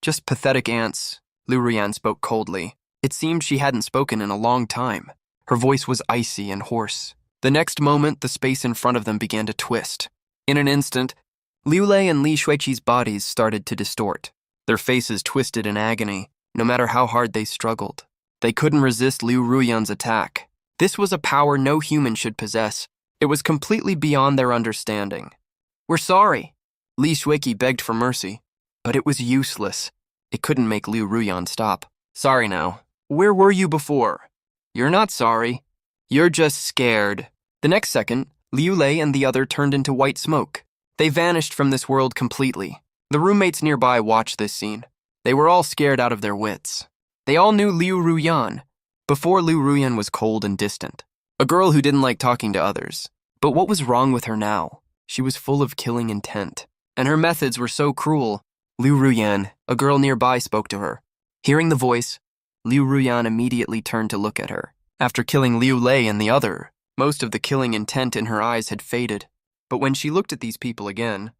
just pathetic ants, Liu Ruyan spoke coldly. It seemed she hadn't spoken in a long time. Her voice was icy and hoarse. The next moment, the space in front of them began to twist. In an instant, Liu and Li Huiqi's bodies started to distort. Their faces twisted in agony, no matter how hard they struggled. They couldn't resist Liu Ruyan's attack. This was a power no human should possess. It was completely beyond their understanding. "We're sorry." Li Shuiqi begged for mercy, but it was useless. It couldn't make Liu Ruyan stop. "Sorry now. Where were you before?" "You're not sorry. You're just scared." The next second, Liu Lei and the other turned into white smoke. They vanished from this world completely. The roommates nearby watched this scene. They were all scared out of their wits. They all knew Liu Ruyan. Before, Liu Ruyan was cold and distant, a girl who didn't like talking to others. But what was wrong with her now? She was full of killing intent, and her methods were so cruel. "Liu Ruyan," a girl nearby spoke to her. Hearing the voice, Liu Ruyan immediately turned to look at her. After killing Liu Lei and the other, most of the killing intent in her eyes had faded. But when she looked at these people again,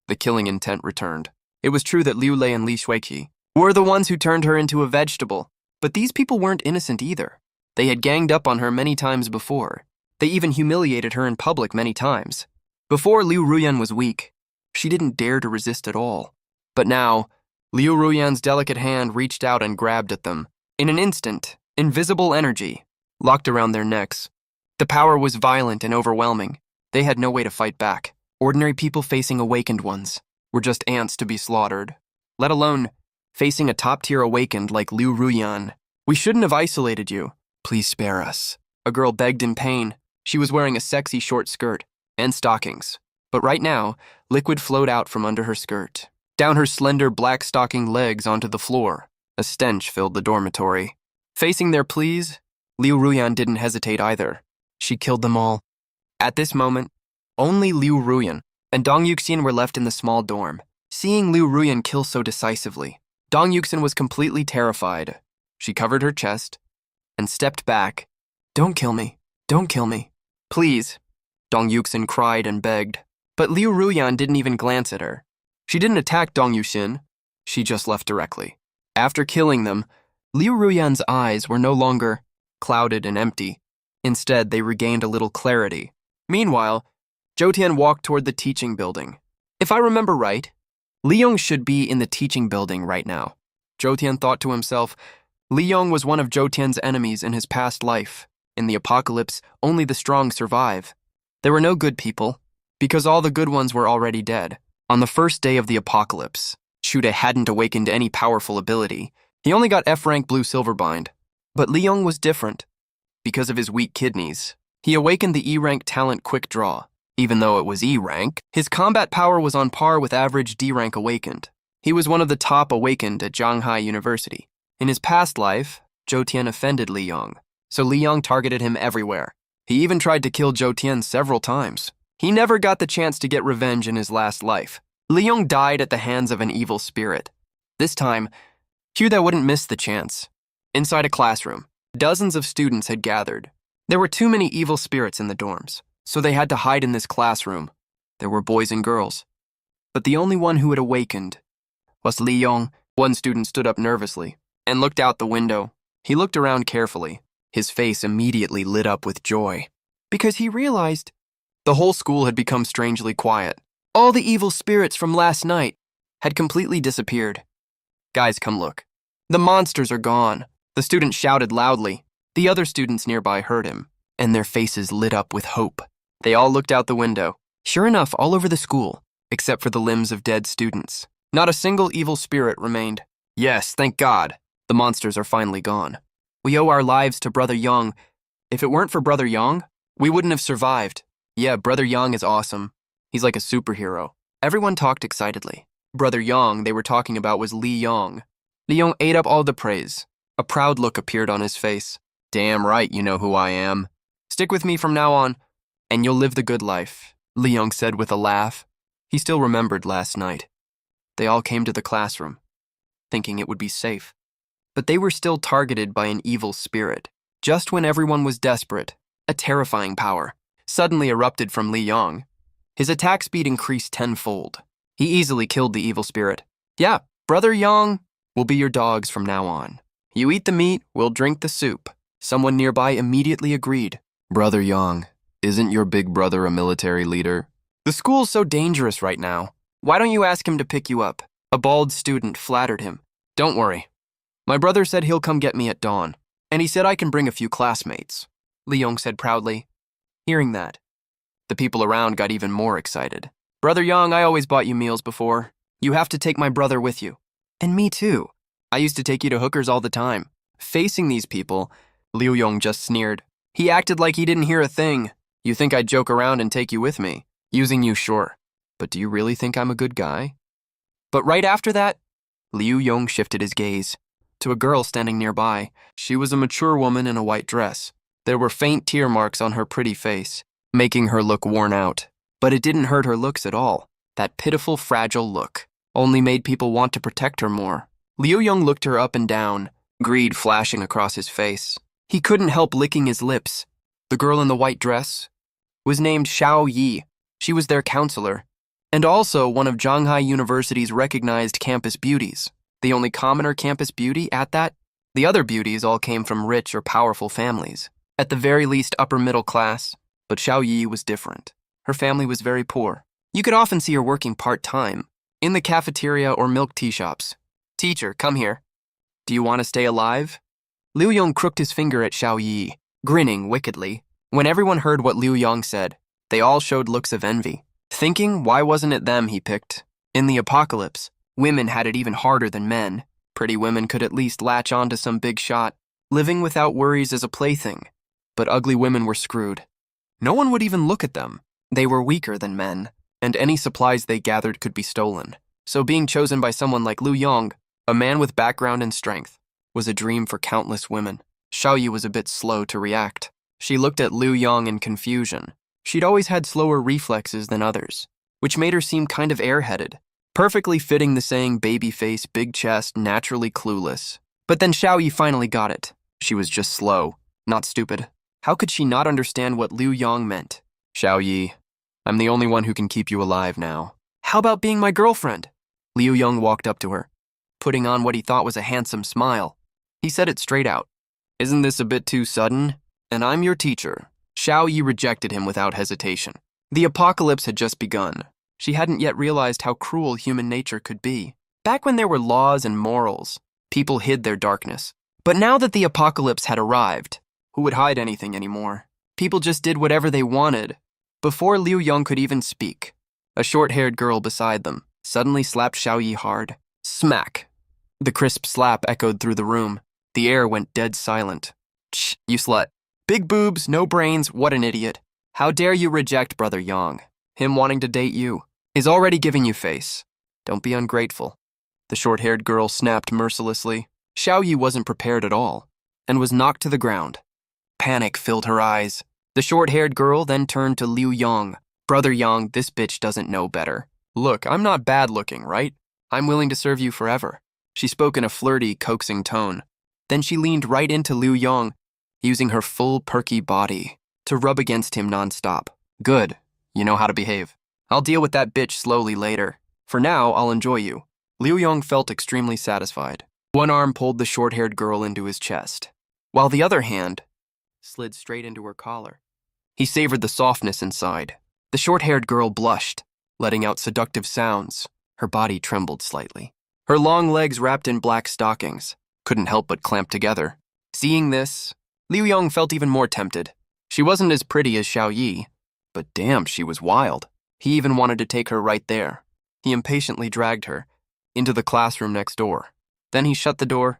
the killing intent returned. It was true that Liu Lei and Li Shuiqi were the ones who turned her into a vegetable, but these people weren't innocent either. They had ganged up on her many times before. They even humiliated her in public many times. Before, Liu Ruyan was weak. She didn't dare to resist at all. But now, Liu Ruyan's delicate hand reached out and grabbed at them. In an instant, invisible energy locked around their necks. The power was violent and overwhelming. They had no way to fight back. Ordinary people facing awakened ones were just ants to be slaughtered, let alone facing a top-tier awakened like Liu Ruyan. "We shouldn't have isolated you. Please spare us," a girl begged in pain. She was wearing a sexy short skirt and stockings. But right now, liquid flowed out from under her skirt, down her slender black stocking legs onto the floor. A stench filled the dormitory. Facing their pleas, Liu Ruyan didn't hesitate either. She killed them all. At this moment, only Liu Ruyan and Dong Yuxin were left in the small dorm. Seeing Liu Ruyan kill so decisively, Dong Yuxin was completely terrified. She covered her chest and stepped back. "Don't kill me. Don't kill me. Please," Dong Yuxin cried and begged. But Liu Ruyan didn't even glance at her. She didn't attack Dong Yuxin. She just left directly. After killing them, Liu Ruyan's eyes were no longer clouded and empty. Instead, they regained a little clarity. Meanwhile, Zhou Tian walked toward the teaching building. If I remember right, Li Yong should be in the teaching building right now. Zhou Tian thought to himself. Li Yong was one of Zhou Tian's enemies in his past life. In the apocalypse, only the strong survive. There were no good people, because all the good ones were already dead. On the first day of the apocalypse, Shude hadn't awakened any powerful ability. He only got F-rank blue silverbind. But Li Yong was different. Because of his weak kidneys, he awakened the E-rank talent quick draw. Even though it was E-rank, his combat power was on par with average D-rank awakened. He was one of the top awakened at Zhanghai University. In his past life, Zhou Tian offended Li Yong, so Li Yong targeted him everywhere. He even tried to kill Zhou Tian several times. He never got the chance to get revenge in his last life. Li Yong died at the hands of an evil spirit. This time, Huda wouldn't miss the chance. Inside a classroom, dozens of students had gathered. There were too many evil spirits in the dorms, so they had to hide in this classroom. There were boys and girls. But the only one who had awakened was Li Yong. One student stood up nervously and looked out the window. He looked around carefully. His face immediately lit up with joy, because he realized the whole school had become strangely quiet. All the evil spirits from last night had completely disappeared. "Guys, come look. The monsters are gone," the student shouted loudly. The other students nearby heard him, and their faces lit up with hope. They all looked out the window. Sure enough, all over the school, except for the limbs of dead students, not a single evil spirit remained. "Yes, thank God. The monsters are finally gone. We owe our lives to Brother Yang. If it weren't for Brother Yang, we wouldn't have survived. Yeah, Brother Yang is awesome. He's like a superhero." Everyone talked excitedly. Brother Yang they were talking about was Li Yong. Li Yong ate up all the praise. A proud look appeared on his face. "Damn right you know who I am. Stick with me from now on, and you'll live the good life," Li Yong said with a laugh. He still remembered last night. They all came to the classroom, thinking it would be safe. But they were still targeted by an evil spirit. Just when everyone was desperate, a terrifying power suddenly erupted from Li Yong. His attack speed increased tenfold. He easily killed the evil spirit. "Yeah, Brother Yang will be your dogs from now on. You eat the meat, we'll drink the soup." Someone nearby immediately agreed. "Brother Yang, isn't your big brother a military leader?" "The school's so dangerous right now. Why don't you ask him to pick you up?" A bald student flattered him. "Don't worry. My brother said he'll come get me at dawn." And he said I can bring a few classmates, Li Yong said proudly. Hearing that, the people around got even more excited. Brother Yang, I always bought you meals before. You have to take my brother with you. And me too. I used to take you to hookers all the time. Facing these people, Liu Yong just sneered. He acted like he didn't hear a thing. You think I'd joke around and take you with me? Using you, sure. But do you really think I'm a good guy? But right after that, Liu Yong shifted his gaze to a girl standing nearby. She was a mature woman in a white dress. There were faint tear marks on her pretty face, making her look worn out. But it didn't hurt her looks at all. That pitiful, fragile look only made people want to protect her more. Liu Yong looked her up and down, greed flashing across his face. He couldn't help licking his lips. The girl in the white dress was named Xiao Yi. She was their counselor, and also one of Zhanghai University's recognized campus beauties. The only commoner campus beauty at that? The other beauties all came from rich or powerful families. At the very least upper middle class, but Xiao Yi was different. Her family was very poor. You could often see her working part-time, in the cafeteria or milk tea shops. Teacher, come here. Do you want to stay alive? Liu Yong crooked his finger at Xiao Yi, grinning wickedly. When everyone heard what Liu Yong said, they all showed looks of envy, thinking why wasn't it them he picked? In the apocalypse, women had it even harder than men. Pretty women could at least latch on to some big shot, living without worries as a plaything. But ugly women were screwed. No one would even look at them. They were weaker than men, and any supplies they gathered could be stolen. So being chosen by someone like Liu Yong, a man with background and strength, was a dream for countless women. Xiao Yi was a bit slow to react. She looked at Liu Yong in confusion. She'd always had slower reflexes than others, which made her seem kind of airheaded, perfectly fitting the saying baby face, big chest, naturally clueless. But then Xiao Yi finally got it. She was just slow, not stupid. How could she not understand what Liu Yong meant? Xiao Yi, I'm the only one who can keep you alive now. How about being my girlfriend? Liu Yong walked up to her, putting on what he thought was a handsome smile. He said it straight out. Isn't this a bit too sudden? And I'm your teacher. Xiao Yi rejected him without hesitation. The apocalypse had just begun. She hadn't yet realized how cruel human nature could be. Back when there were laws and morals, people hid their darkness. But now that the apocalypse had arrived, who would hide anything anymore? People just did whatever they wanted. Before Liu Yong could even speak, a short-haired girl beside them suddenly slapped Xiao Yi hard. Smack. The crisp slap echoed through the room. The air went dead silent. Shh, you slut. Big boobs, no brains, what an idiot. How dare you reject Brother Yang? Him wanting to date you is already giving you face. Don't be ungrateful. The short-haired girl snapped mercilessly. Xiao Yi wasn't prepared at all and was knocked to the ground. Panic filled her eyes. The short-haired girl then turned to Liu Yong. Brother Yang, this bitch doesn't know better. Look, I'm not bad-looking, right? I'm willing to serve you forever. She spoke in a flirty, coaxing tone. Then she leaned right into Liu Yong, using her full, perky body to rub against him nonstop. Good. You know how to behave. I'll deal with that bitch slowly later. For now, I'll enjoy you. Liu Yong felt extremely satisfied. One arm pulled the short-haired girl into his chest, while the other hand slid straight into her collar. He savored the softness inside. The short-haired girl blushed, letting out seductive sounds. Her body trembled slightly. Her long legs wrapped in black stockings couldn't help but clamp together. Seeing this, Liu Yong felt even more tempted. She wasn't as pretty as Xiao Yi, but damn, she was wild. He even wanted to take her right there. He impatiently dragged her into the classroom next door. Then he shut the door.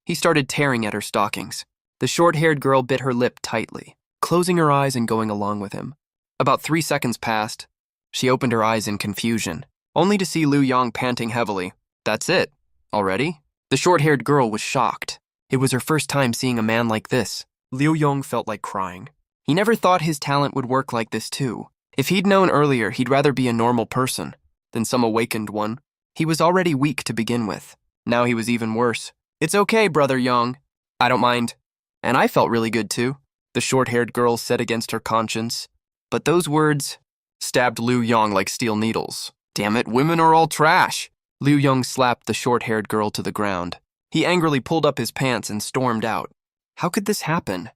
He started tearing at her stockings. The short-haired girl bit her lip tightly, closing her eyes and going along with him. About 3 seconds passed. She opened her eyes in confusion, only to see Liu Yong panting heavily. That's it? Already? The short-haired girl was shocked. It was her first time seeing a man like this. Liu Yong felt like crying. He never thought his talent would work like this too. If he'd known earlier he'd rather be a normal person than some awakened one. He was already weak to begin with. Now he was even worse. It's okay, Brother Yang. I don't mind. And I felt really good too, the short-haired girl said against her conscience. But those words stabbed Liu Yong like steel needles. Damn it, women are all trash. Liu Yong slapped the short-haired girl to the ground. He angrily pulled up his pants and stormed out. How could this happen?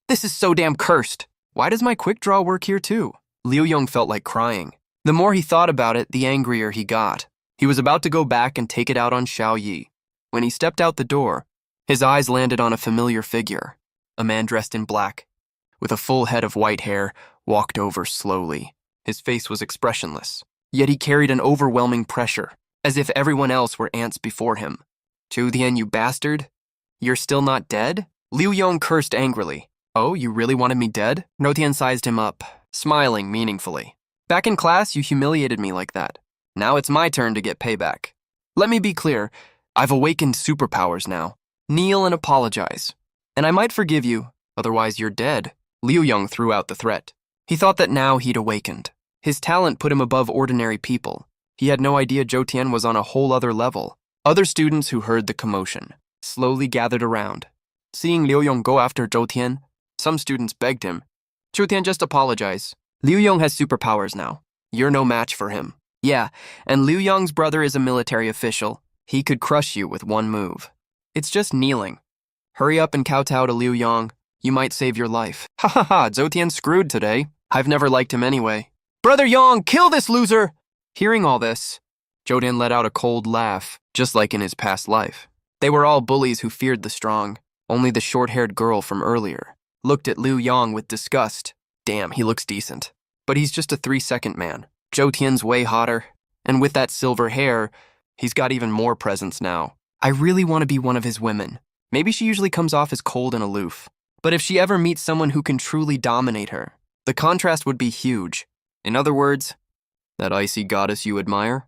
This is so damn cursed. Why does my quick draw work here too? Liu Yong felt like crying. The more he thought about it, the angrier he got. He was about to go back and take it out on Xiao Yi. When he stepped out the door, His eyes landed on a familiar figure. A man dressed in black, with a full head of white hair, walked over slowly. His face was expressionless, yet he carried an overwhelming pressure, as if everyone else were ants before him. "Zhou Tian, you bastard? You're still not dead?" Liu Yong cursed angrily. "Oh, you really wanted me dead?" Zhou Tian sized him up, smiling meaningfully. "Back in class, you humiliated me like that. Now it's my turn to get payback. Let me be clear, I've awakened superpowers now. Kneel and apologize, and I might forgive you, otherwise you're dead." Liu Yong threw out the threat. He thought that now he'd awakened. His talent put him above ordinary people. He had no idea Zhou Tian was on a whole other level. Other students who heard the commotion slowly gathered around. Seeing Liu Yong go after Zhou Tian, some students begged him, "Zhou Tian, just apologize. Liu Yong has superpowers now. You're no match for him. Yeah, and Liu Yong's brother is a military official. He could crush you with one move. It's just kneeling. Hurry up and kowtow to Liu Yong. You might save your life." "Ha ha ha, Zhou Tian's screwed today. I've never liked him anyway. Brother Yong, kill this loser!" Hearing all this, Zhou Tian let out a cold laugh, just like in his past life. They were all bullies who feared the strong. Only the short-haired girl from earlier looked at Liu Yong with disgust. Damn, he looks decent. But he's just a 3-second man. Zhou Tian's way hotter, and with that silver hair, he's got even more presence now. I really want to be one of his women. Maybe she usually comes off as cold and aloof. But if she ever meets someone who can truly dominate her, the contrast would be huge. In other words, that icy goddess you admire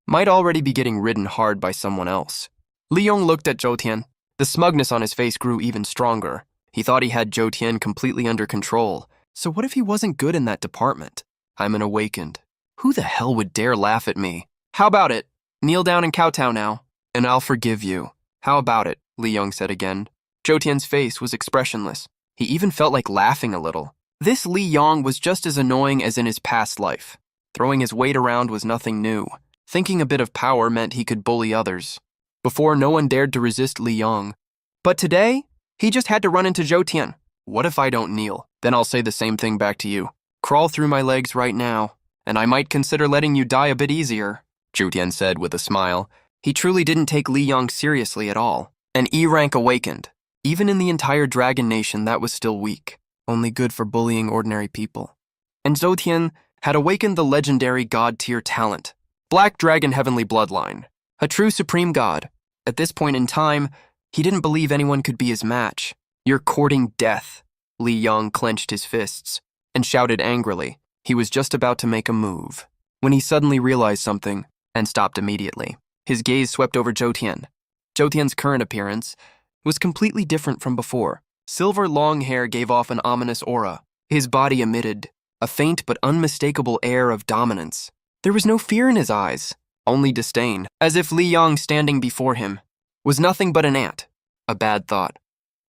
might already be getting ridden hard by someone else. Li Yong looked at Zhou Tian. The smugness on his face grew even stronger. He thought he had Zhou Tian completely under control. So what if he wasn't good in that department? I'm an awakened. Who the hell would dare laugh at me? How about it? Kneel down and kowtow now, and I'll forgive you. How about it? Li Yong said again. Zhou Tian's face was expressionless. He even felt like laughing a little. This Li Yong was just as annoying as in his past life. Throwing his weight around was nothing new. Thinking a bit of power meant he could bully others. Before, no one dared to resist Li Yong. But today, he just had to run into Zhou Tian. What if I don't kneel? Then I'll say the same thing back to you. Crawl through my legs right now, and I might consider letting you die a bit easier, Zhou Tian said with a smile. He truly didn't take Li Yong seriously at all. An E-rank awakened. Even in the entire Dragon Nation, that was still weak. Only good for bullying ordinary people. And Zhou Tian had awakened the legendary god-tier talent. Black Dragon Heavenly Bloodline. A true supreme god. At this point in time, he didn't believe anyone could be his match. You're courting death. Li Yong clenched his fists and shouted angrily. He was just about to make a move when he suddenly realized something and stopped immediately. His gaze swept over Zhou Tian. Zhou Tian's current appearance was completely different from before. Silver long hair gave off an ominous aura. His body emitted a faint but unmistakable air of dominance. There was no fear in his eyes, only disdain, as if Li Yong standing before him was nothing but an ant. A bad thought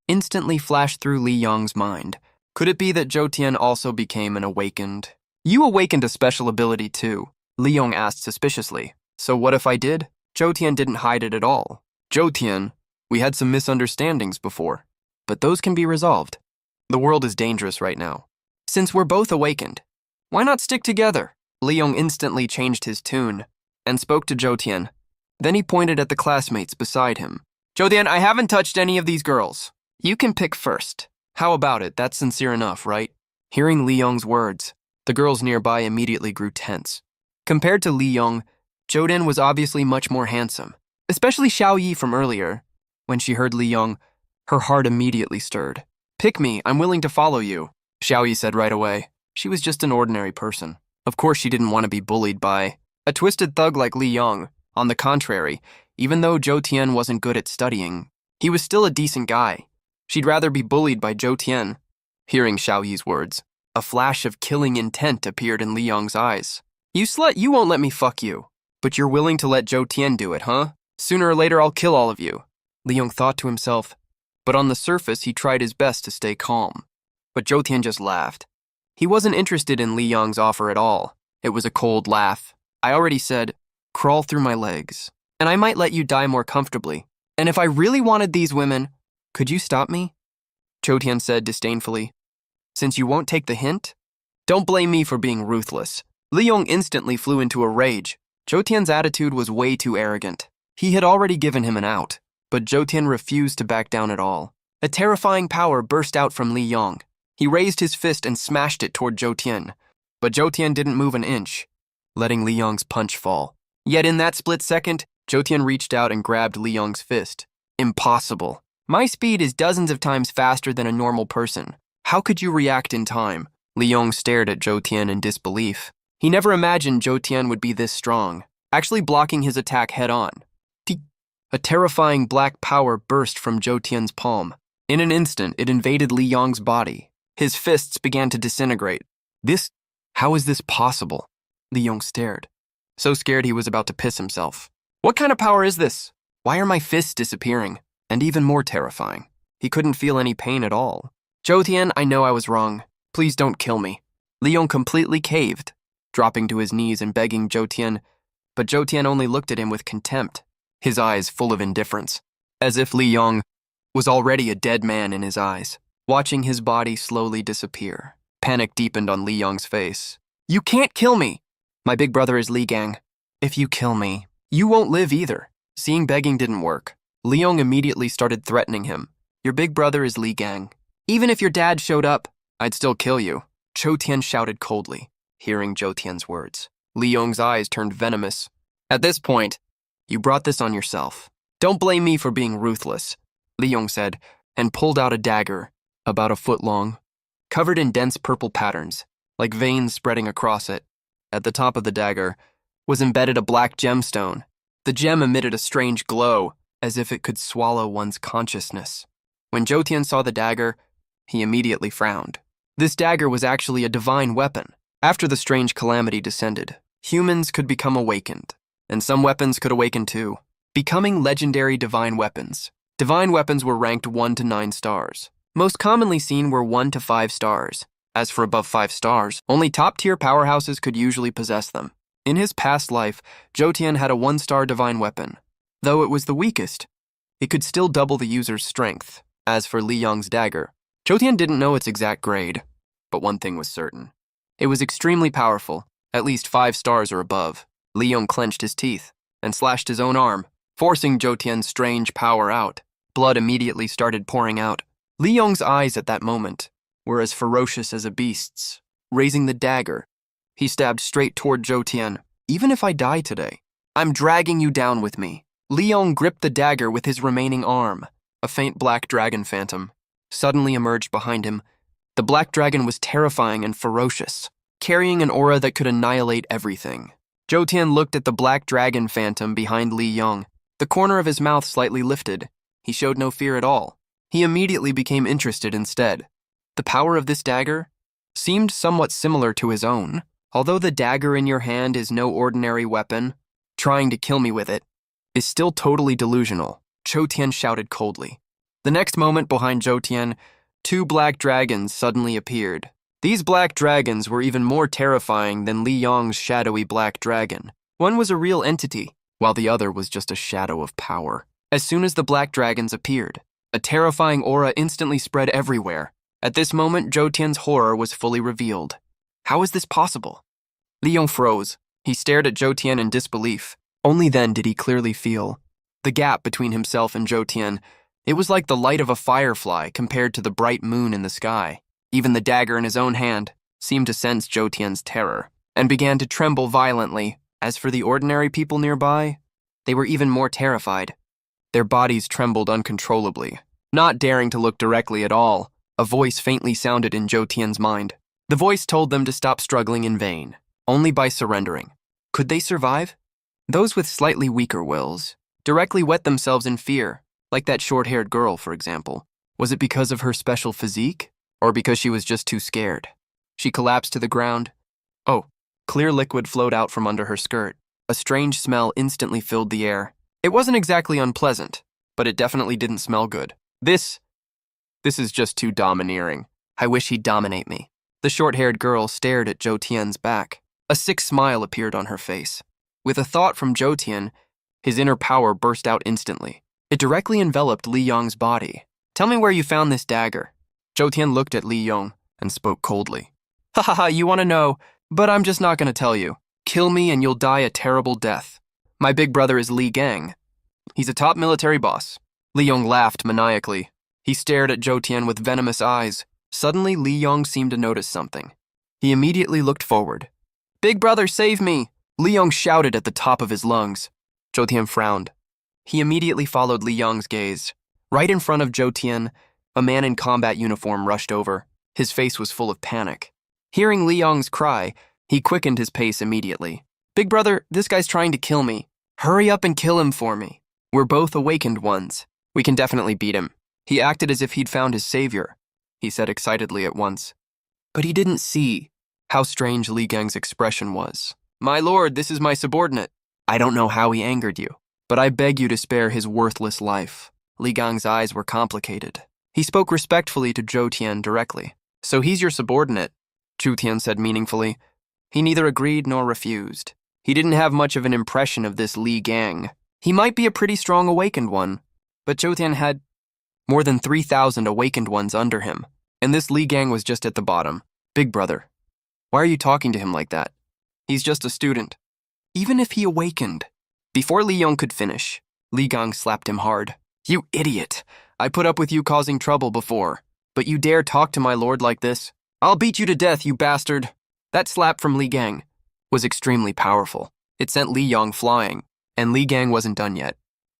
instantly flashed through Li Yong's mind. Could it be that Zhou Tian also became an awakened? You awakened a special ability too, Li Yong asked suspiciously. So what if I did? Zhou Tian didn't hide it at all. Zhou Tian, we had some misunderstandings before, but those can be resolved. The world is dangerous right now. Since we're both awakened, why not stick together? Li Yong instantly changed his tune and spoke to Zhou Tian. Then he pointed at the classmates beside him. Zhou Tian, I haven't touched any of these girls. You can pick first. How about it? That's sincere enough, right? Hearing Li Yong's words, the girls nearby immediately grew tense. Compared to Li Yong, Zhou Tian was obviously much more handsome, especially Xiao Yi from earlier. When she heard Li Yong, her heart immediately stirred. Pick me, I'm willing to follow you, Xiao Yi said right away. She was just an ordinary person. Of course she didn't want to be bullied by a twisted thug like Li Yong. On the contrary, even though Zhou Tian wasn't good at studying, he was still a decent guy. She'd rather be bullied by Zhou Tian. Hearing Xiao Yi's words, a flash of killing intent appeared in Li Yong's eyes. You slut, you won't let me fuck you. But you're willing to let Zhou Tian do it, huh? Sooner or later I'll kill all of you. Li Yong thought to himself, but on the surface he tried his best to stay calm. But Zhou Tian just laughed. He wasn't interested in Li Yong's offer at all. It was a cold laugh. I already said, crawl through my legs, and I might let you die more comfortably. And if I really wanted these women, could you stop me? Zhou Tian said disdainfully. Since you won't take the hint, don't blame me for being ruthless. Li Yong instantly flew into a rage. Zhou Tian's attitude was way too arrogant. He had already given him an out. but Zhou Tian refused to back down at all. A terrifying power burst out from Li Yong. He raised his fist and smashed it toward Zhou Tian, but Zhou Tian didn't move an inch, letting Li Yong's punch fall. Yet in that split second, Zhou Tian reached out and grabbed Li Yong's fist. Impossible. My speed is dozens of times faster than a normal person. How could you react in time? Li Yong stared at Zhou Tian in disbelief. He never imagined Zhou Tian would be this strong, actually blocking his attack head-on. A terrifying black power burst from Zhou Tian's palm. In an instant, it invaded Li Yong's body. His fists began to disintegrate. How is this possible? Li Yong stared, so scared he was about to piss himself. What kind of power is this? Why are my fists disappearing? And even more terrifying, he couldn't feel any pain at all. Zhou Tian, I know I was wrong. Please don't kill me. Li Yong completely caved, dropping to his knees and begging Zhou Tian, but Zhou Tian only looked at him with contempt, his eyes full of indifference, as if Li Yong was already a dead man in his eyes, watching his body slowly disappear. Panic deepened on Li Yong's face. You can't kill me! My big brother is Li Gang. If you kill me, you won't live either. Seeing begging didn't work, Li Yong immediately started threatening him. Your big brother is Li Gang. Even if your dad showed up, I'd still kill you. Zhou Tian shouted coldly, hearing Zhou Tian's words. Li Yong's eyes turned venomous. At this point, you brought this on yourself. Don't blame me for being ruthless, Li Yong said, and pulled out a dagger, about a foot long, covered in dense purple patterns, like veins spreading across it. At the top of the dagger was embedded a black gemstone. The gem emitted a strange glow, as if it could swallow one's consciousness. When Zhou Tian saw the dagger, he immediately frowned. This dagger was actually a divine weapon. After the strange calamity descended, humans could become awakened, and some weapons could awaken too, becoming legendary divine weapons. Divine weapons were ranked 1 to 9 stars. Most commonly seen were 1 to 5 stars. As for above 5 stars, only top-tier powerhouses could usually possess them. In his past life, Zhou Tian had a 1-star divine weapon. Though it was the weakest, it could still double the user's strength. As for Li Yong's dagger, Zhou Tian didn't know its exact grade, but one thing was certain. It was extremely powerful, at least 5 stars or above. Li Yong clenched his teeth and slashed his own arm, forcing Zhou Tian's strange power out. Blood immediately started pouring out. Li Yong's eyes at that moment were as ferocious as a beast's. Raising the dagger, he stabbed straight toward Zhou Tian. Even if I die today, I'm dragging you down with me. Li Yong gripped the dagger with his remaining arm. A faint black dragon phantom suddenly emerged behind him. The black dragon was terrifying and ferocious, carrying an aura that could annihilate everything. Zhou Tian looked at the black dragon phantom behind Li Yong. The corner of his mouth slightly lifted. He showed no fear at all. He immediately became interested instead. The power of this dagger seemed somewhat similar to his own. Although the dagger in your hand is no ordinary weapon, trying to kill me with it is still totally delusional, Zhou Tian shouted coldly. The next moment, behind Zhou Tian, 2 black dragons suddenly appeared. These black dragons were even more terrifying than Li Yong's shadowy black dragon. One was a real entity, while the other was just a shadow of power. As soon as the black dragons appeared, a terrifying aura instantly spread everywhere. At this moment, Zhou Tian's horror was fully revealed. How is this possible? Li Yong froze. He stared at Zhou Tian in disbelief. Only then did he clearly feel the gap between himself and Zhou Tian. It was like the light of a firefly compared to the bright moon in the sky. Even the dagger in his own hand seemed to sense Zhou Tian's terror and began to tremble violently. As for the ordinary people nearby, they were even more terrified. Their bodies trembled uncontrollably. Not daring to look directly at all, a voice faintly sounded in Zhou Tian's mind. The voice told them to stop struggling in vain, only by surrendering. Could they survive? Those with slightly weaker wills directly wet themselves in fear, like that short-haired girl, for example. Was it because of her special physique, or because she was just too scared? She collapsed to the ground. Oh, clear liquid flowed out from under her skirt. A strange smell instantly filled the air. It wasn't exactly unpleasant, but it definitely didn't smell good. This is just too domineering. I wish he'd dominate me. The short-haired girl stared at Zhou Tian's back. A sick smile appeared on her face. With a thought from Zhou Tian, his inner power burst out instantly. It directly enveloped Li Yong's body. Tell me where you found this dagger. Zhou Tian looked at Li Yong and spoke coldly. Ha ha ha, you want to know, but I'm just not going to tell you. Kill me and you'll die a terrible death. My big brother is Li Gang. He's a top military boss. Li Yong laughed maniacally. He stared at Zhou Tian with venomous eyes. Suddenly, Li Yong seemed to notice something. He immediately looked forward. "Big brother, save me!" Li Yong shouted at the top of his lungs. Zhou Tian frowned. He immediately followed Li Yong's gaze. Right in front of Zhou Tian, a man in combat uniform rushed over. His face was full of panic. Hearing Li Yong's cry, he quickened his pace immediately. "Big brother, this guy's trying to kill me. Hurry up and kill him for me. We're both awakened ones. We can definitely beat him." He acted as if he'd found his savior, he said excitedly at once. But he didn't see how strange Li Gang's expression was. "My lord, this is my subordinate. I don't know how he angered you, but I beg you to spare his worthless life." Li Gang's eyes were complicated. He spoke respectfully to Zhou Tian directly. "So he's your subordinate," Zhou Tian said meaningfully. He neither agreed nor refused. He didn't have much of an impression of this Li Gang. He might be a pretty strong awakened one, but Zhou Tian had more than 3,000 awakened ones under him, and this Li Gang was just at the bottom. "Big brother, why are you talking to him like that? He's just a student." Even if he awakened. Before Li Yong could finish, Li Gang slapped him hard. "You idiot! I put up with you causing trouble before, but you dare talk to my lord like this? I'll beat you to death, you bastard!" That slap from Li Gang was extremely powerful. It sent Li Yong flying, and Li Gang wasn't done yet.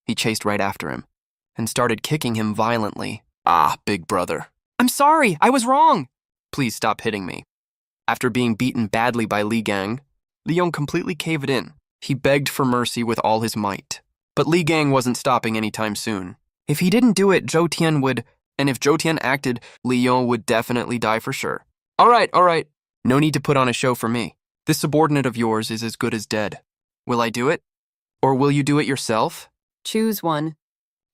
He chased right after him and started kicking him violently. "Ah, big brother. I'm sorry, I was wrong. Please stop hitting me." After being beaten badly by Li Gang, Li Yong completely caved in. He begged for mercy with all his might. But Li Gang wasn't stopping anytime soon. If he didn't do it, Zhou Tian would, and if Zhou Tian acted, Li Yong would definitely die for sure. All right. No need to put on a show for me. This subordinate of yours is as good as dead. Will I do it? Or will you do it yourself? Choose one.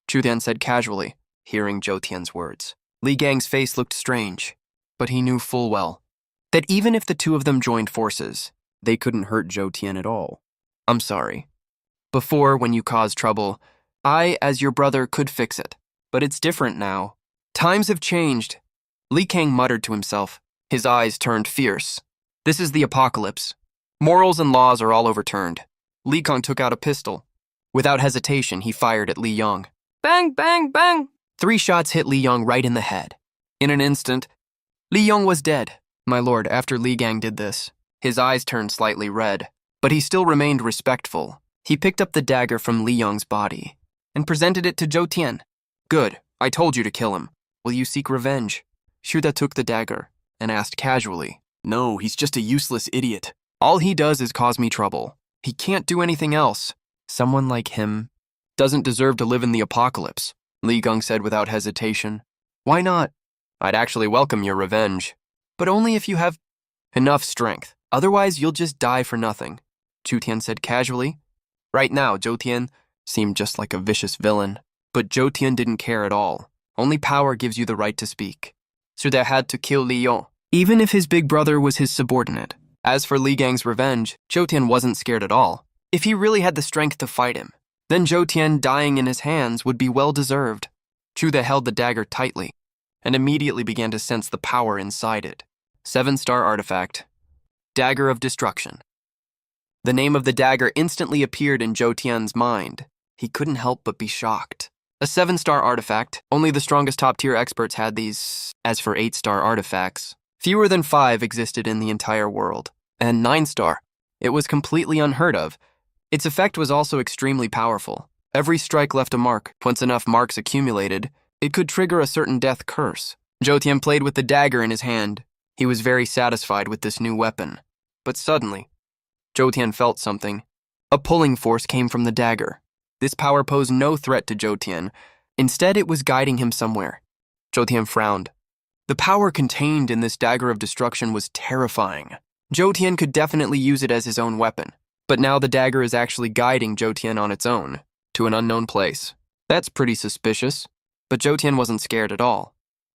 Zhou Tian said casually, hearing Zhou Tian's words. Li Gang's face looked strange, but he knew full well that even if the two of them joined forces, they couldn't hurt Zhou Tian at all. "I'm sorry. Before, when you caused trouble, I, as your brother, could fix it. But it's different now. Times have changed." Li Kang muttered to himself. His eyes turned fierce. "This is the apocalypse. Morals and laws are all overturned." Li Kang took out a pistol. Without hesitation, he fired at Li Yong. Bang, bang, bang! 3 shots hit Li Yong right in the head. In an instant, Li Yong was dead. My lord, after Li Gang did this, his eyes turned slightly red, but he still remained respectful. He picked up the dagger from Li Yong's body and presented it to Zhou Tian. "Good, I told you to kill him. Will you seek revenge?" Xu De took the dagger and asked casually. "No, he's just a useless idiot. All he does is cause me trouble. He can't do anything else. Someone like him doesn't deserve to live in the apocalypse," Li Gang said without hesitation. "Why not? I'd actually welcome your revenge. But only if you have enough strength. Otherwise, you'll just die for nothing," Zhou Tian said casually. Right now, Zhou Tian seemed just like a vicious villain. But Zhou Tian didn't care at all. Only power gives you the right to speak. So they had to kill Li Yong, even if his big brother was his subordinate. As for Li Gang's revenge, Zhou Tian wasn't scared at all. If he really had the strength to fight him, then Zhou Tian dying in his hands would be well-deserved. Xu De held the dagger tightly and immediately began to sense the power inside it. 7-star artifact. Dagger of Destruction. The name of the dagger instantly appeared in Zhou Tian's mind. He couldn't help but be shocked. A 7-star artifact. Only the strongest top-tier experts had these. As for 8-star artifacts, fewer than 5 existed in the entire world. And 9-star. It was completely unheard of. Its effect was also extremely powerful. Every strike left a mark. Once enough marks accumulated, it could trigger a certain death curse. Zhou Tian played with the dagger in his hand. He was very satisfied with this new weapon. But suddenly, Zhou Tian felt something. A pulling force came from the dagger. This power posed no threat to Zhou Tian. Instead, it was guiding him somewhere. Zhou Tian frowned. The power contained in this dagger of destruction was terrifying. Zhou Tian could definitely use it as his own weapon. But now the dagger is actually guiding Zhou Tian on its own, to an unknown place. That's pretty suspicious. But Zhou Tian wasn't scared at all.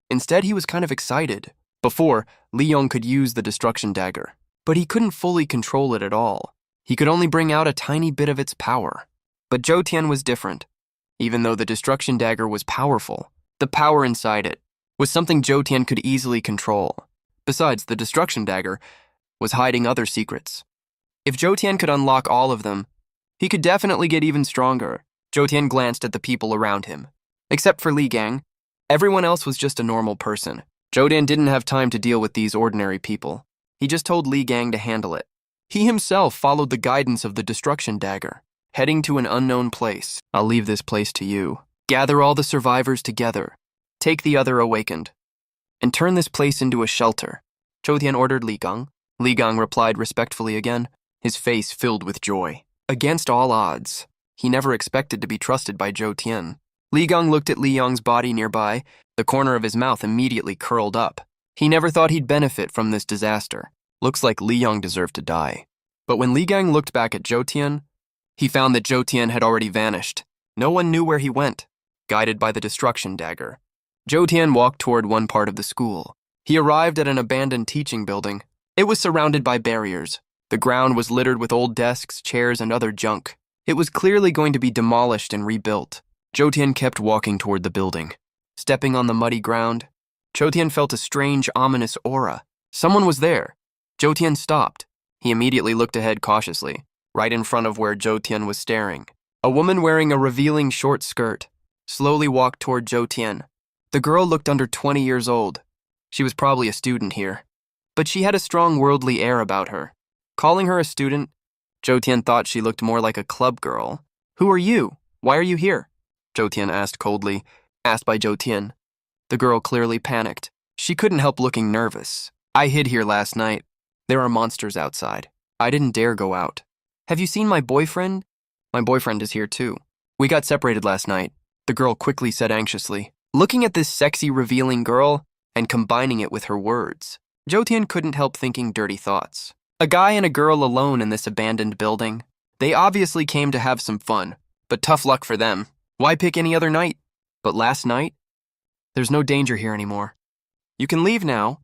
Instead, he was kind of excited. Before, Li Yong could use the destruction dagger, but he couldn't fully control it at all. He could only bring out a tiny bit of its power. But Zhou Tian was different. Even though the destruction dagger was powerful, the power inside it was something Zhou Tian could easily control. Besides, the destruction dagger was hiding other secrets. If Zhou Tian could unlock all of them, he could definitely get even stronger. Zhou Tian glanced at the people around him. Except for Li Gang, everyone else was just a normal person. Zhou didn't have time to deal with these ordinary people. He just told Li Gang to handle it. He himself followed the guidance of the destruction dagger, heading to an unknown place. I'll leave this place to you. Gather all the survivors together. Take the other awakened. And turn this place into a shelter. Zhou Tian ordered Li Gang. Li Gang replied respectfully again, his face filled with joy. Against all odds, he never expected to be trusted by Zhou Tian. Li Gang looked at Li Yang's body nearby. The corner of his mouth immediately curled up. He never thought he'd benefit from this disaster. Looks like Li Yang deserved to die. But when Li Gang looked back at Zhou Tian, he found that Zhou Tian had already vanished. No one knew where he went. Guided by the destruction dagger, Zhou Tian walked toward one part of the school. He arrived at an abandoned teaching building. It was surrounded by barriers. The ground was littered with old desks, chairs, and other junk. It was clearly going to be demolished and rebuilt. Zhou Tian kept walking toward the building. Stepping on the muddy ground, Zhou Tian felt a strange, ominous aura. Someone was there. Zhou Tian stopped. He immediately looked ahead cautiously, right in front of where Zhou Tian was staring. A woman wearing a revealing short skirt slowly walked toward Zhou Tian. The girl looked under 20 years old. She was probably a student here, but she had a strong worldly air about her. Calling her a student, Zhou Tian thought she looked more like a club girl. Who are you? Why are you here? Zhou Tian asked coldly, asked by Zhou Tian. The girl clearly panicked. She couldn't help looking nervous. I hid here last night. There are monsters outside. I didn't dare go out. Have you seen my boyfriend? My boyfriend is here too. We got separated last night, the girl quickly said anxiously. Looking at this sexy, revealing girl and combining it with her words, Zhou Tian couldn't help thinking dirty thoughts. A guy and a girl alone in this abandoned building. They obviously came to have some fun, but tough luck for them. Why pick any other night? But last night? There's no danger here anymore. You can leave now,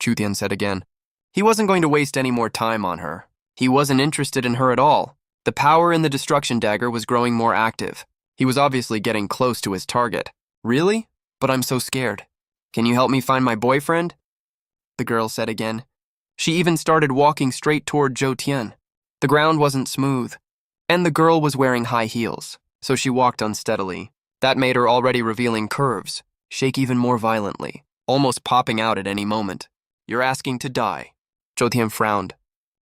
Zhou Tian said again. He wasn't going to waste any more time on her. He wasn't interested in her at all. The power in the destruction dagger was growing more active. He was obviously getting close to his target. Really? But I'm so scared. Can you help me find my boyfriend? The girl said again. She even started walking straight toward Zhou Tian. The ground wasn't smooth, and the girl was wearing high heels, so she walked unsteadily. That made her already revealing curves shake even more violently, almost popping out at any moment. You're asking to die. Zhou Tian frowned.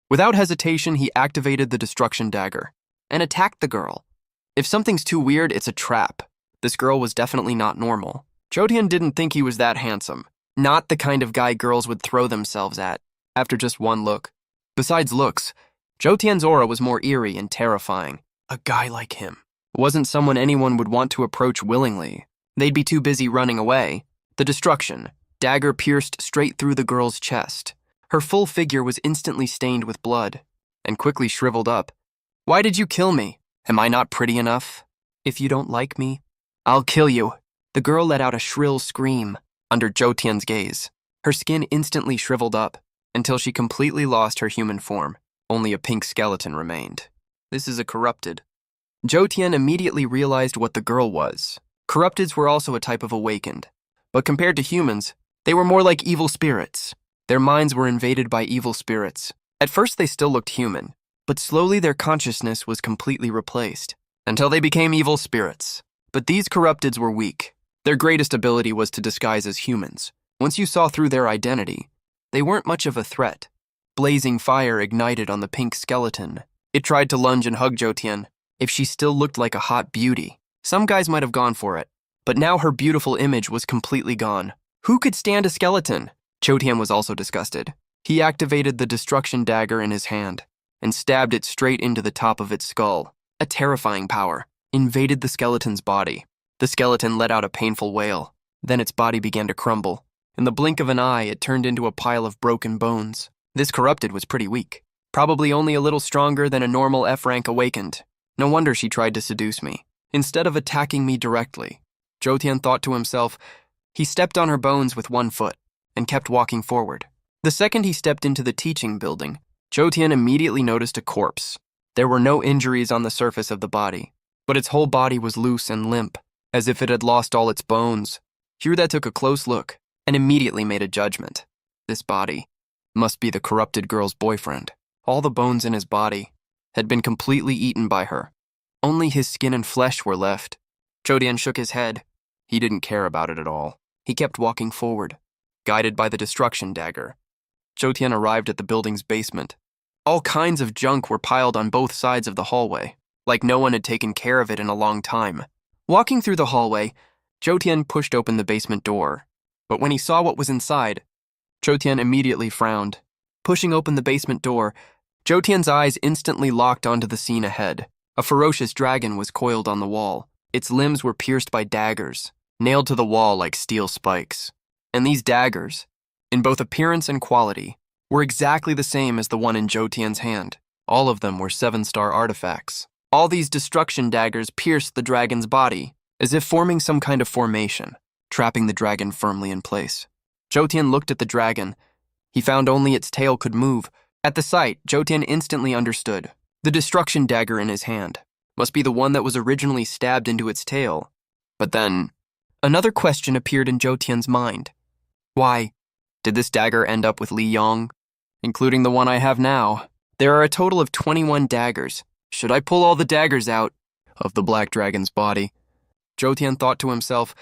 Without hesitation, he activated the destruction dagger and attacked the girl. If something's too weird, it's a trap. This girl was definitely not normal. Zhou Tian didn't think he was that handsome, not the kind of guy girls would throw themselves at after just one look. Besides looks, Zhou Tian's aura was more eerie and terrifying. A guy like him wasn't someone anyone would want to approach willingly. They'd be too busy running away. The destruction dagger pierced straight through the girl's chest. Her full figure was instantly stained with blood and quickly shriveled up. Why did you kill me? Am I not pretty enough? If you don't like me, I'll kill you. The girl let out a shrill scream under Zhou Tian's gaze. Her skin instantly shriveled up until she completely lost her human form. Only a pink skeleton remained. This is a corrupted. Zhou Tian immediately realized what the girl was. Corrupteds were also a type of awakened, but compared to humans, they were more like evil spirits. Their minds were invaded by evil spirits. At first they still looked human, but slowly their consciousness was completely replaced, until they became evil spirits. But these corrupteds were weak. Their greatest ability was to disguise as humans. Once you saw through their identity, they weren't much of a threat. Blazing fire ignited on the pink skeleton. It tried to lunge and hug Zhou Tian. If she still looked like a hot beauty, some guys might have gone for it. But now her beautiful image was completely gone. Who could stand a skeleton? Zhou Tian was also disgusted. He activated the destruction dagger in his hand and stabbed it straight into the top of its skull. A terrifying power invaded the skeleton's body. The skeleton let out a painful wail. Then its body began to crumble. In the blink of an eye, it turned into a pile of broken bones. This corrupted was pretty weak, probably only a little stronger than a normal F-rank awakened. No wonder she tried to seduce me. Instead of attacking me directly, Zhou Tian thought to himself. He stepped on her bones with one foot and kept walking forward. The second he stepped into the teaching building, Zhou Tian immediately noticed a corpse. There were no injuries on the surface of the body, but its whole body was loose and limp, as if it had lost all its bones. Hyuda took a close look and immediately made a judgment. This body must be the corrupted girl's boyfriend. All the bones in his body had been completely eaten by her. Only his skin and flesh were left. Zhou Tian shook his head. He didn't care about it at all. He kept walking forward, guided by the destruction dagger. Zhou Tian arrived at the building's basement. All kinds of junk were piled on both sides of the hallway, like no one had taken care of it in a long time. Walking through the hallway, Zhou Tian pushed open the basement door. But when he saw what was inside, Zhou Tian immediately frowned. Pushing open the basement door, Zhou Tian's eyes instantly locked onto the scene ahead. A ferocious dragon was coiled on the wall. Its limbs were pierced by daggers, nailed to the wall like steel spikes. And these daggers, in both appearance and quality, were exactly the same as the one in Zhou Tian's hand. All of them were 7-star artifacts. All these destruction daggers pierced the dragon's body, as if forming some kind of formation, trapping the dragon firmly in place. Zhou Tian looked at the dragon. He found only its tail could move. At the sight, Zhou Tian instantly understood. The destruction dagger in his hand must be the one that was originally stabbed into its tail. But then, another question appeared in Zhou Tian's mind. Why, did this dagger end up with Li Yong, including the one I have now? There are a total of 21 daggers. Should I pull all the daggers out of the black dragon's body? Zhou Tian thought to himself,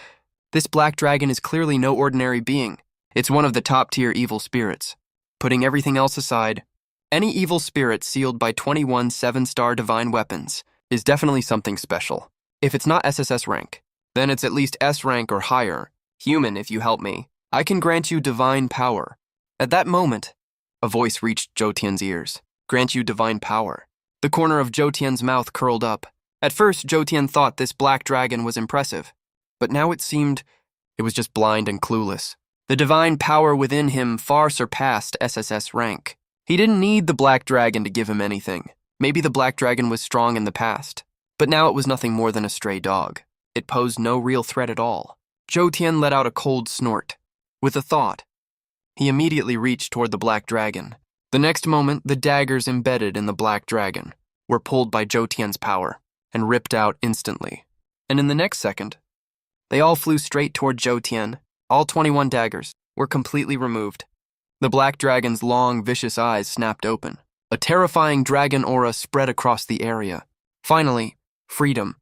this black dragon is clearly no ordinary being. It's one of the top-tier evil spirits. Putting everything else aside, any evil spirit sealed by 21 7-star divine weapons is definitely something special. If it's not SSS rank, then it's at least S rank or higher. Human, if you help me, I can grant you divine power. At that moment, a voice reached Zhou Tian's ears. Grant you divine power. The corner of Zhou Tian's mouth curled up. At first, Zhou Tian thought this black dragon was impressive, but now it seemed it was just blind and clueless. The divine power within him far surpassed SSS rank. He didn't need the black dragon to give him anything. Maybe the black dragon was strong in the past, but now it was nothing more than a stray dog. It posed no real threat at all. Zhou Tian let out a cold snort. With a thought, he immediately reached toward the black dragon. The next moment, the daggers embedded in the black dragon were pulled by Zhou Tian's power and ripped out instantly. And in the next second, they all flew straight toward Zhou Tian. All 21 daggers were completely removed. The black dragon's long, vicious eyes snapped open. A terrifying dragon aura spread across the area. Finally, freedom.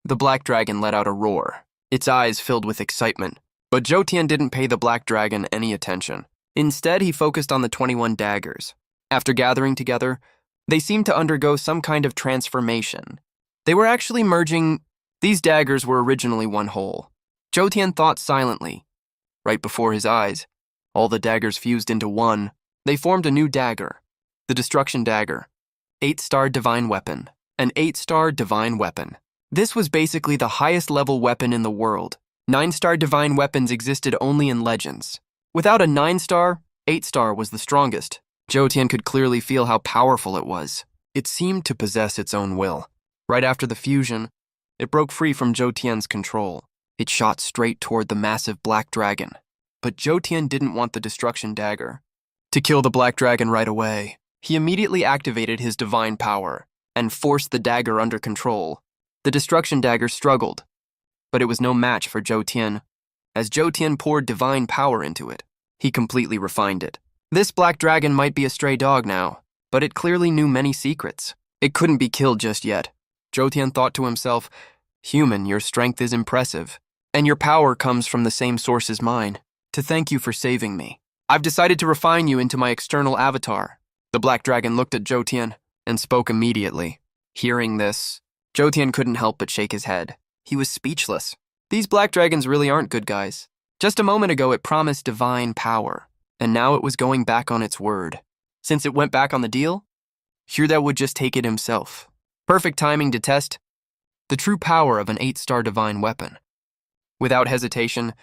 The black dragon let out a roar, its eyes filled with excitement. But Zhou Tian didn't pay the black dragon any attention. Instead, he focused on the 21 daggers. After gathering together, they seemed to undergo some kind of transformation. They were actually merging. These daggers were originally one whole. Zhou Tian thought silently. Right before his eyes, all the daggers fused into one. They formed a new dagger, the Destruction Dagger. 8-star divine weapon. An 8-star divine weapon. This was basically the highest level weapon in the world. 9-star divine weapons existed only in legends. Without a 9-star, 8-star was the strongest. Zhou Tian could clearly feel how powerful it was. It seemed to possess its own will. Right after the fusion, it broke free from Zhou Tian's control. It shot straight toward the massive black dragon. But Zhou Tian didn't want the destruction dagger to kill the black dragon right away. He immediately activated his divine power and forced the dagger under control. The destruction dagger struggled, but it was no match for Zhou Tian. As Zhou Tian poured divine power into it, he completely refined it. This black dragon might be a stray dog now, but it clearly knew many secrets. It couldn't be killed just yet. Zhou Tian thought to himself, human, your strength is impressive, and your power comes from the same source as mine. To thank you for saving me, I've decided to refine you into my external avatar. The black dragon looked at Zhou Tian and spoke immediately. Hearing this, Zhou Tian couldn't help but shake his head. He was speechless. These black dragons really aren't good guys. Just a moment ago, it promised divine power, and now it was going back on its word. Since it went back on the deal, Hyuda would just take it himself. Perfect timing to test the true power of an 8-star divine weapon. Without hesitation,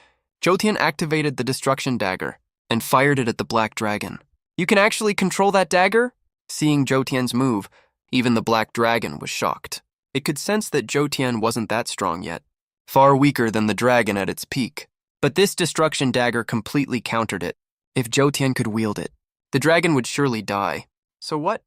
Zhou Tian activated the destruction dagger and fired it at the black dragon. You can actually control that dagger? Seeing Zhou Tian's move, even the black dragon was shocked. It could sense that Zhou Tian wasn't that strong yet, far weaker than the dragon at its peak. But this destruction dagger completely countered it. If Zhou Tian could wield it, the dragon would surely die. So what?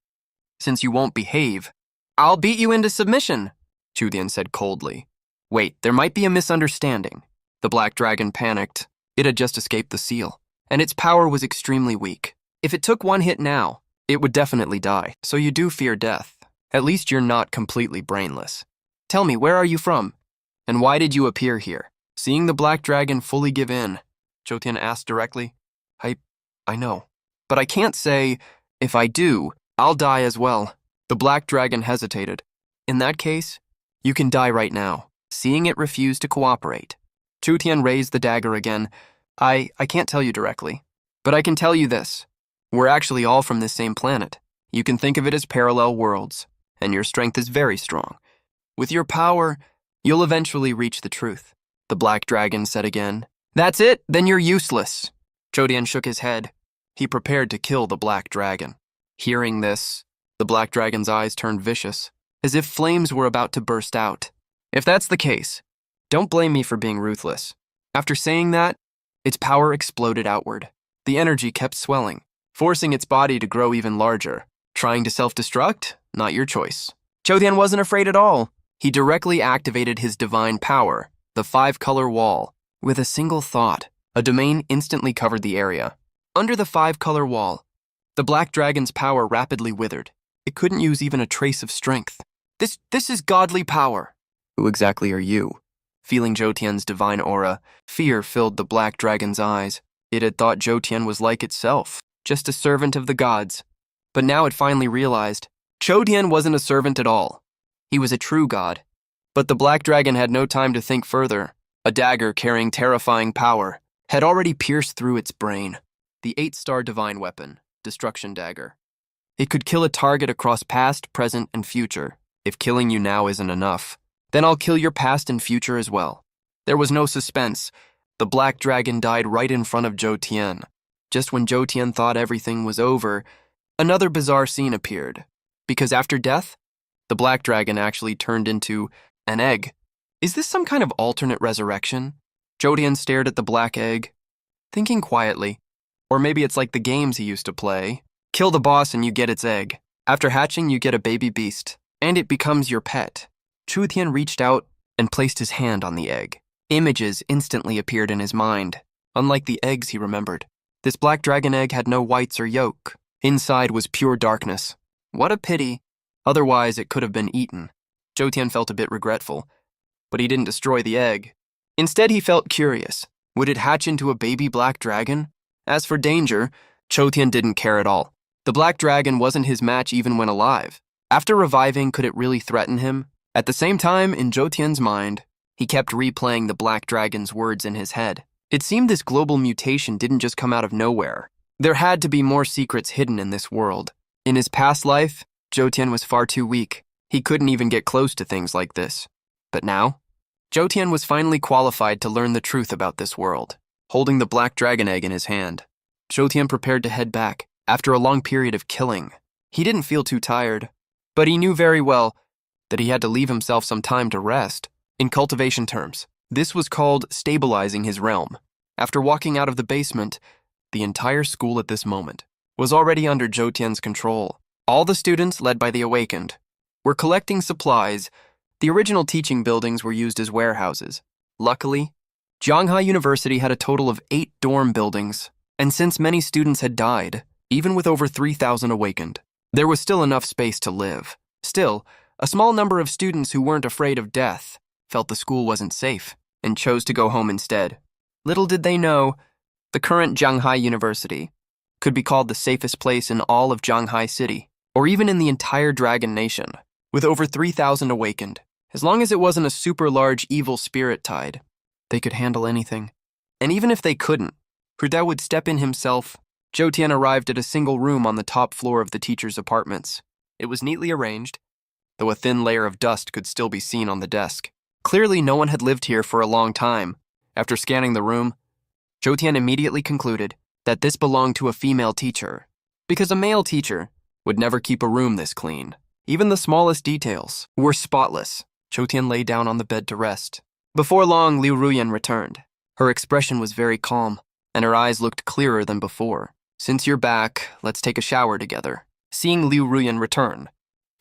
Since you won't behave, I'll beat you into submission, Zhu Dian said coldly. Wait, there might be a misunderstanding. The black dragon panicked. It had just escaped the seal, and its power was extremely weak. If it took one hit now, it would definitely die. So you do fear death. At least you're not completely brainless. Tell me, where are you from? And why did you appear here? Seeing the black dragon fully give in, Zhou Tian asked directly. I know. But I can't say, if I do, I'll die as well. The black dragon hesitated. In that case, you can die right now. Seeing it refuse to cooperate, Zhou Tian raised the dagger again. I can't tell you directly, but I can tell you this. We're actually all from this same planet. You can think of it as parallel worlds, and your strength is very strong. With your power, you'll eventually reach the truth, the black dragon said again. That's it? Then you're useless. Zhou Tian shook his head. He prepared to kill the black dragon. Hearing this, the black dragon's eyes turned vicious, as if flames were about to burst out. If that's the case, don't blame me for being ruthless. After saying that, its power exploded outward. The energy kept swelling, forcing its body to grow even larger. Trying to self-destruct? Not your choice. Zhou Tian wasn't afraid at all. He directly activated his divine power, the 5-color wall. With a single thought, a domain instantly covered the area. Under the 5-color wall, the black dragon's power rapidly withered. It couldn't use even a trace of strength. This is godly power. Who exactly are you? Feeling Zhou Tian's divine aura, fear filled the black dragon's eyes. It had thought Zhou Tian was like itself, just a servant of the gods. But now it finally realized, Zhou Tian wasn't a servant at all. He was a true god. But the black dragon had no time to think further. A dagger carrying terrifying power had already pierced through its brain. The 8-star divine weapon, Destruction Dagger. It could kill a target across past, present, and future. If killing you now isn't enough, then I'll kill your past and future as well. There was no suspense. The black dragon died right in front of Zhou Tian. Just when Zhou Tian thought everything was over, another bizarre scene appeared. Because after death, the black dragon actually turned into an egg. Is this some kind of alternate resurrection? Zhou Tian stared at the black egg, thinking quietly. Or maybe it's like the games he used to play. Kill the boss and you get its egg. After hatching, you get a baby beast, and it becomes your pet. Zhou Tian reached out and placed his hand on the egg. Images instantly appeared in his mind, unlike the eggs he remembered. This black dragon egg had no whites or yolk. Inside was pure darkness. What a pity. Otherwise, it could have been eaten. Zhou Tian felt a bit regretful, but he didn't destroy the egg. Instead, he felt curious. Would it hatch into a baby black dragon? As for danger, Zhou Tian didn't care at all. The black dragon wasn't his match even when alive. After reviving, could it really threaten him? At the same time, in Zhou Tian's mind, he kept replaying the black dragon's words in his head. It seemed this global mutation didn't just come out of nowhere. There had to be more secrets hidden in this world. In his past life, Zhou Tian was far too weak. He couldn't even get close to things like this. But now, Zhou Tian was finally qualified to learn the truth about this world. Holding the black dragon egg in his hand, Zhou Tian prepared to head back. After a long period of killing, he didn't feel too tired, but he knew very well that he had to leave himself some time to rest. In cultivation terms, this was called stabilizing his realm. After walking out of the basement, the entire school at this moment was already under Zhou Tian's control. All the students, led by the Awakened, were collecting supplies. The original teaching buildings were used as warehouses. Luckily, Jianghai University had a total of 8 dorm buildings, and since many students had died, even with over 3,000 awakened, there was still enough space to live. Still, a small number of students who weren't afraid of death felt the school wasn't safe and chose to go home instead. Little did they know, the current Jianghai University could be called the safest place in all of Jianghai City, or even in the entire Dragon Nation, with over 3,000 awakened. As long as it wasn't a super large evil spirit tide, they could handle anything. And even if they couldn't, Hu Dao would step in himself. Zhou Tian arrived at a single room on the top floor of the teacher's apartments. It was neatly arranged, though a thin layer of dust could still be seen on the desk. Clearly, no one had lived here for a long time. After scanning the room, Zhou Tian immediately concluded that this belonged to a female teacher, because a male teacher would never keep a room this clean. Even the smallest details were spotless. Zhou Tian lay down on the bed to rest. Before long, Liu Ruyan returned. Her expression was very calm, and her eyes looked clearer than before. Since you're back, let's take a shower together. Seeing Liu Ruyan return,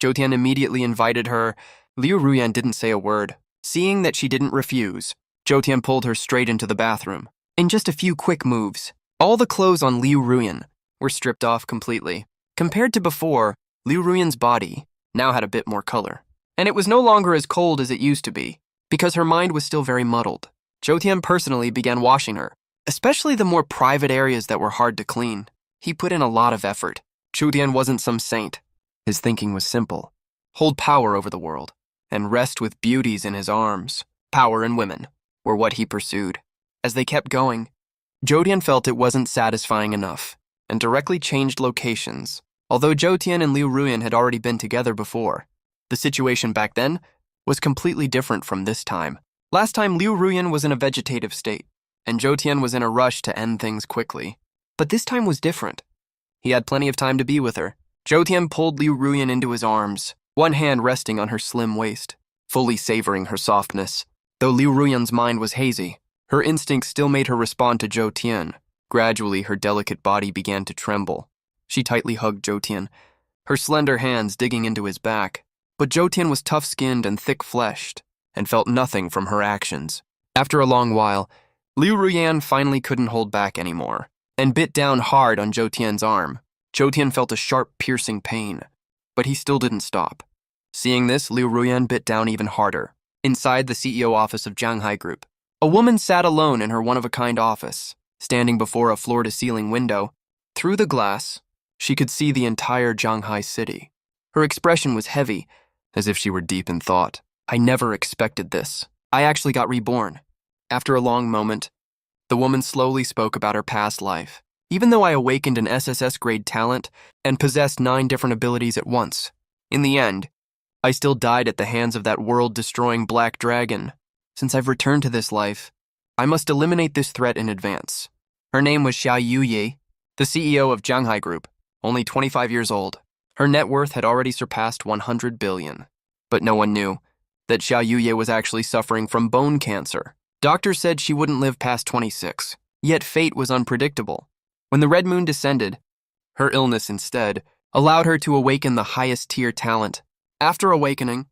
Zhou Tian immediately invited her. Liu Ruyan didn't say a word. Seeing that she didn't refuse, Zhou Tian pulled her straight into the bathroom. In just a few quick moves, all the clothes on Liu Ruyan were stripped off completely. Compared to before, Liu Ruyan's body now had a bit more color. And it was no longer as cold as it used to be, because her mind was still very muddled. Zhou Tian personally began washing her, especially the more private areas that were hard to clean. He put in a lot of effort. Zhou Tian wasn't some saint. His thinking was simple: hold power over the world, and rest with beauties in his arms. Power and women were what he pursued. As they kept going, Zhou Tian felt it wasn't satisfying enough, and directly changed locations. Although Zhou Tian and Liu Ruyan had already been together before, the situation back then was completely different from this time. Last time, Liu Ruyan was in a vegetative state, and Zhou Tian was in a rush to end things quickly. But this time was different. He had plenty of time to be with her. Zhou Tian pulled Liu Ruyan into his arms, one hand resting on her slim waist, fully savoring her softness. Though Liu Ruyan's mind was hazy, her instincts still made her respond to Zhou Tian. Gradually, her delicate body began to tremble. She tightly hugged Zhou Tian, her slender hands digging into his back. But Zhou Tian was tough-skinned and thick-fleshed, and felt nothing from her actions. After a long while, Liu Ruyan finally couldn't hold back anymore, and bit down hard on Zhou Tian's arm. Zhou Tian felt a sharp, piercing pain, but he still didn't stop. Seeing this, Liu Ruyan bit down even harder. Inside the CEO office of Jianghai Group, a woman sat alone in her one-of-a-kind office, standing before a floor-to-ceiling window. Through the glass, she could see the entire Jianghai city. Her expression was heavy, as if she were deep in thought. I never expected this. I actually got reborn. After a long moment, the woman slowly spoke about her past life. Even though I awakened an SSS-grade talent and possessed 9 different abilities at once, in the end, I still died at the hands of that world-destroying black dragon. Since I've returned to this life, I must eliminate this threat in advance. Her name was Xia Yuye, the CEO of Jianghai Group, only 25 years old. Her net worth had already surpassed 100 billion. But no one knew that Xia Yuye was actually suffering from bone cancer. Doctors said she wouldn't live past 26, yet fate was unpredictable. When the red moon descended, her illness instead allowed her to awaken the highest-tier talent. After awakening,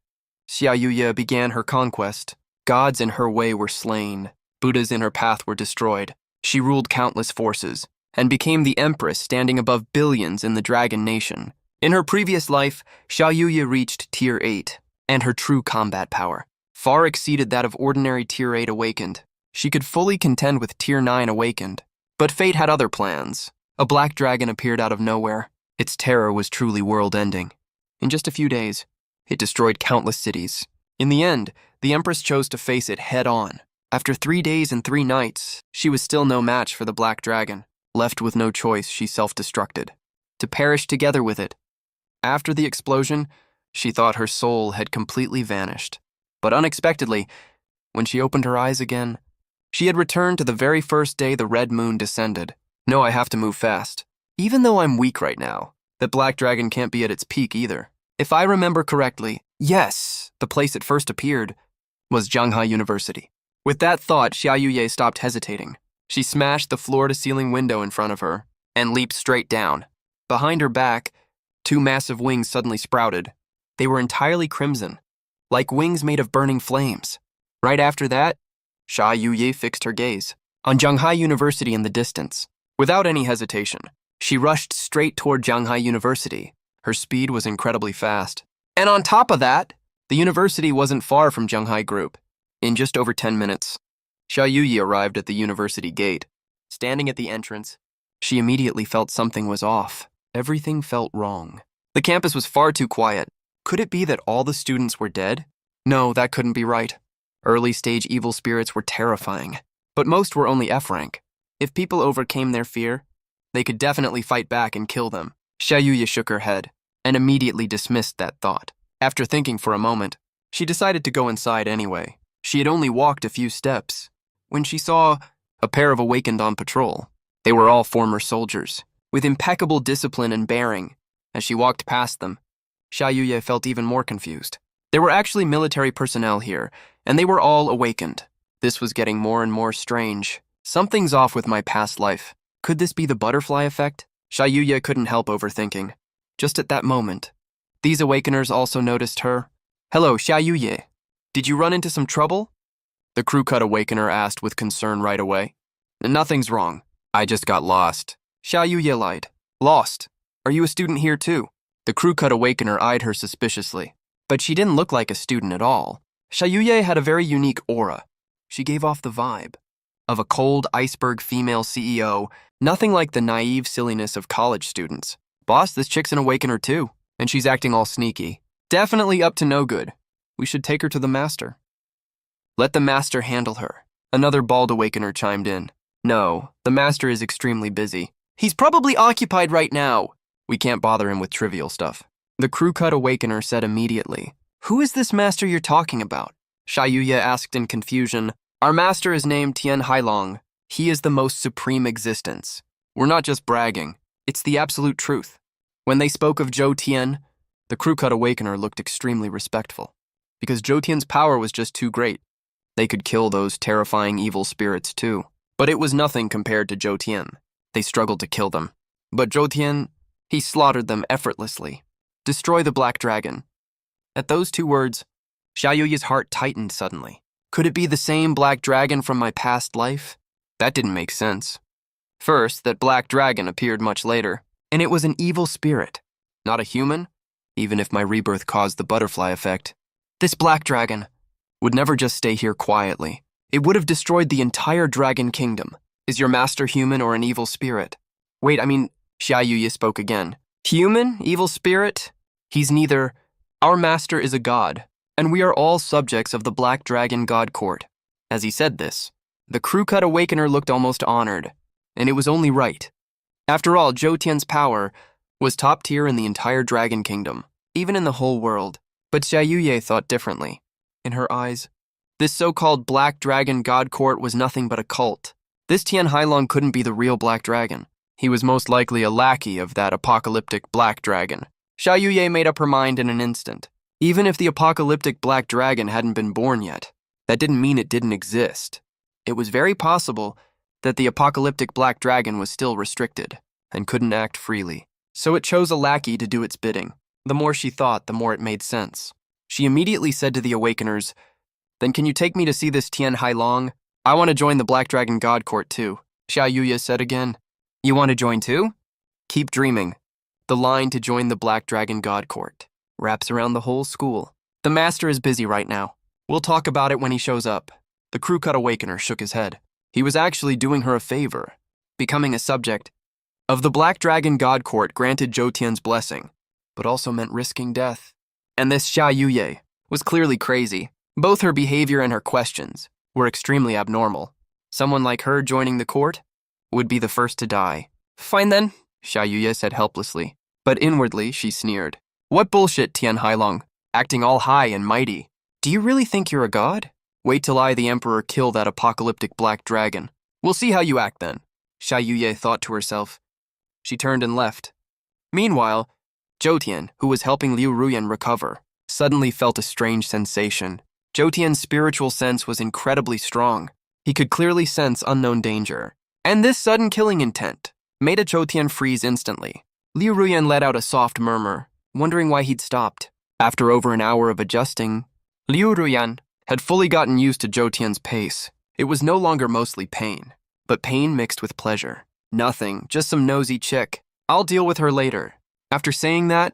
Xia Yuye began her conquest. Gods in her way were slain. Buddhas in her path were destroyed. She ruled countless forces and became the empress standing above billions in the Dragon Nation. In her previous life, Xia Yuye reached Tier 8, and her true combat power far exceeded that of ordinary Tier 8 awakened. She could fully contend with Tier 9 awakened. But fate had other plans. A black dragon appeared out of nowhere. Its terror was truly world-ending. In just a few days, it destroyed countless cities. In the end, the Empress chose to face it head-on. After 3 days and 3 nights, she was still no match for the black dragon. Left with no choice, she self-destructed, to perish together with it. After the explosion, she thought her soul had completely vanished. But unexpectedly, when she opened her eyes again, she had returned to the very first day the red moon descended. No, I have to move fast. Even though I'm weak right now, that black dragon can't be at its peak either. If I remember correctly, yes, the place it first appeared was Jianghai University. With that thought, Xia Yuye stopped hesitating. She smashed the floor-to-ceiling window in front of her and leaped straight down. Behind her back, 2 massive wings suddenly sprouted. They were entirely crimson, like wings made of burning flames. Right after that, Xia Yuye fixed her gaze on Jianghai University in the distance. Without any hesitation, she rushed straight toward Jianghai University. Her speed was incredibly fast. And on top of that, the university wasn't far from Jianghai Group. In just over 10 minutes, Xia Yuye arrived at the university gate. Standing at the entrance, she immediately felt something was off. Everything felt wrong. The campus was far too quiet. Could it be that all the students were dead? No, that couldn't be right. Early-stage evil spirits were terrifying, but most were only F rank. If people overcame their fear, they could definitely fight back and kill them. Xia Yuye shook her head and immediately dismissed that thought. After thinking for a moment, she decided to go inside anyway. She had only walked a few steps when she saw a pair of awakened on patrol. They were all former soldiers, with impeccable discipline and bearing. As she walked past them, Xia Yuye felt even more confused. There were actually military personnel here, and they were all awakened. This was getting more and more strange. Something's off with my past life. Could this be the butterfly effect? Xia Yuye couldn't help overthinking. Just at that moment, these awakeners also noticed her. Hello, Xia Yuye. Did you run into some trouble? The crew cut awakener asked with concern right away. Nothing's wrong. I just got lost. Xia Yuye lied. Lost? Are you a student here too? The crew cut awakener eyed her suspiciously. But she didn't look like a student at all. Xia Yuye had a very unique aura. She gave off the vibe of a cold iceberg female CEO, nothing like the naive silliness of college students. Boss, this chick's an awakener too, and she's acting all sneaky. Definitely up to no good. We should take her to the master. Let the master handle her. Another bald awakener chimed in. No, the master is extremely busy. He's probably occupied right now. We can't bother him with trivial stuff. The crew cut awakener said immediately. Who is this master you're talking about? Xia Yuye asked in confusion. Our master is named Tian Hailong. He is the most supreme existence. We're not just bragging. It's the absolute truth. When they spoke of Zhou Tian, the crew cut awakener looked extremely respectful. Because Zhou Tian's power was just too great. They could kill those terrifying evil spirits too. But it was nothing compared to Zhou Tian. They struggled to kill them. But Zhou Tian, he slaughtered them effortlessly. Destroy the Black Dragon. At those two words, Xia Yuye's heart tightened suddenly. Could it be the same Black Dragon from my past life? That didn't make sense. First, that Black Dragon appeared much later, and it was an evil spirit, not a human, even if my rebirth caused the butterfly effect. This Black Dragon would never just stay here quietly. It would have destroyed the entire Dragon Kingdom. Is your master human or an evil spirit? Wait, Xia Yuye spoke again. Human? Evil spirit? He's neither. Our master is a god, and we are all subjects of the Black Dragon God Court. As he said this, the crew cut awakener looked almost honored, and it was only right. After all, Zhou Tian's power was top tier in the entire Dragon Kingdom, even in the whole world. But Xia Yuye thought differently. In her eyes, this so-called Black Dragon God Court was nothing but a cult. This Tian Hailong couldn't be the real Black Dragon. He was most likely a lackey of that apocalyptic Black Dragon. Xia Yuye made up her mind in an instant. Even if the apocalyptic Black Dragon hadn't been born yet, that didn't mean it didn't exist. It was very possible that the apocalyptic Black Dragon was still restricted and couldn't act freely. So it chose a lackey to do its bidding. The more she thought, the more it made sense. She immediately said to the Awakeners, Then can you take me to see this Tian Hailong? I want to join the Black Dragon God Court too. Xia Yuye said again. You want to join too? Keep dreaming. The line to join the Black Dragon God Court wraps around the whole school. The master is busy right now. We'll talk about it when he shows up. The crew cut awakener shook his head. He was actually doing her a favor. Becoming a subject of the Black Dragon God Court granted Zhou Tian's blessing, but also meant risking death. And this Xia Yuye was clearly crazy. Both her behavior and her questions were extremely abnormal. Someone like her joining the court would be the first to die. Fine then, Xia Yuye said helplessly. But inwardly, she sneered. What bullshit, Tian Hailong, acting all high and mighty. Do you really think you're a god? Wait till I, the emperor, kill that apocalyptic Black Dragon. We'll see how you act then, Xia Yuye thought to herself. She turned and left. Meanwhile, Zhou Tian, who was helping Liu Ruyan recover, suddenly felt a strange sensation. Zhou Tian's spiritual sense was incredibly strong. He could clearly sense unknown danger. And this sudden killing intent made a Zhou Tian freeze instantly. Liu Ruyan let out a soft murmur, wondering why he'd stopped. After over an hour of adjusting, Liu Ruyan had fully gotten used to Zhou Tian's pace. It was no longer mostly pain, but pain mixed with pleasure. Nothing, just some nosy chick. I'll deal with her later. After saying that,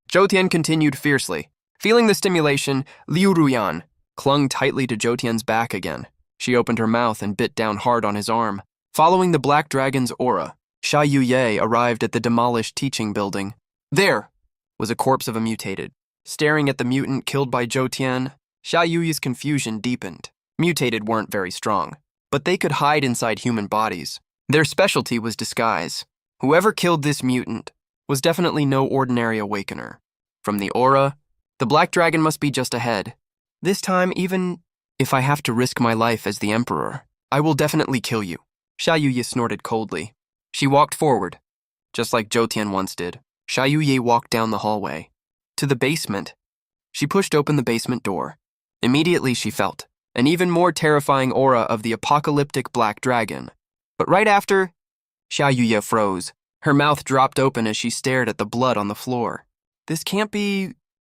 Zhou Tian continued fiercely. Feeling the stimulation, Liu Ruyan clung tightly to Zhou Tian's back again. She opened her mouth and bit down hard on his arm. Following the Black Dragon's aura, Xia Yuye arrived at the demolished teaching building. There was a corpse of a mutated. Staring at the mutant killed by Zhou Tian, Xia Yuye's confusion deepened. Mutated weren't very strong, but they could hide inside human bodies. Their specialty was disguise. Whoever killed this mutant was definitely no ordinary awakener. From the aura, the Black Dragon must be just ahead. This time, even if I have to risk my life as the Emperor, I will definitely kill you. Xia Yuye snorted coldly. She walked forward, just like Zhou Tian once did. Xia Yuye walked down the hallway. To the basement. She pushed open the basement door. Immediately she felt an even more terrifying aura of the apocalyptic Black Dragon. But right after, Xia Yuye froze. Her mouth dropped open as she stared at the blood on the floor. This can't be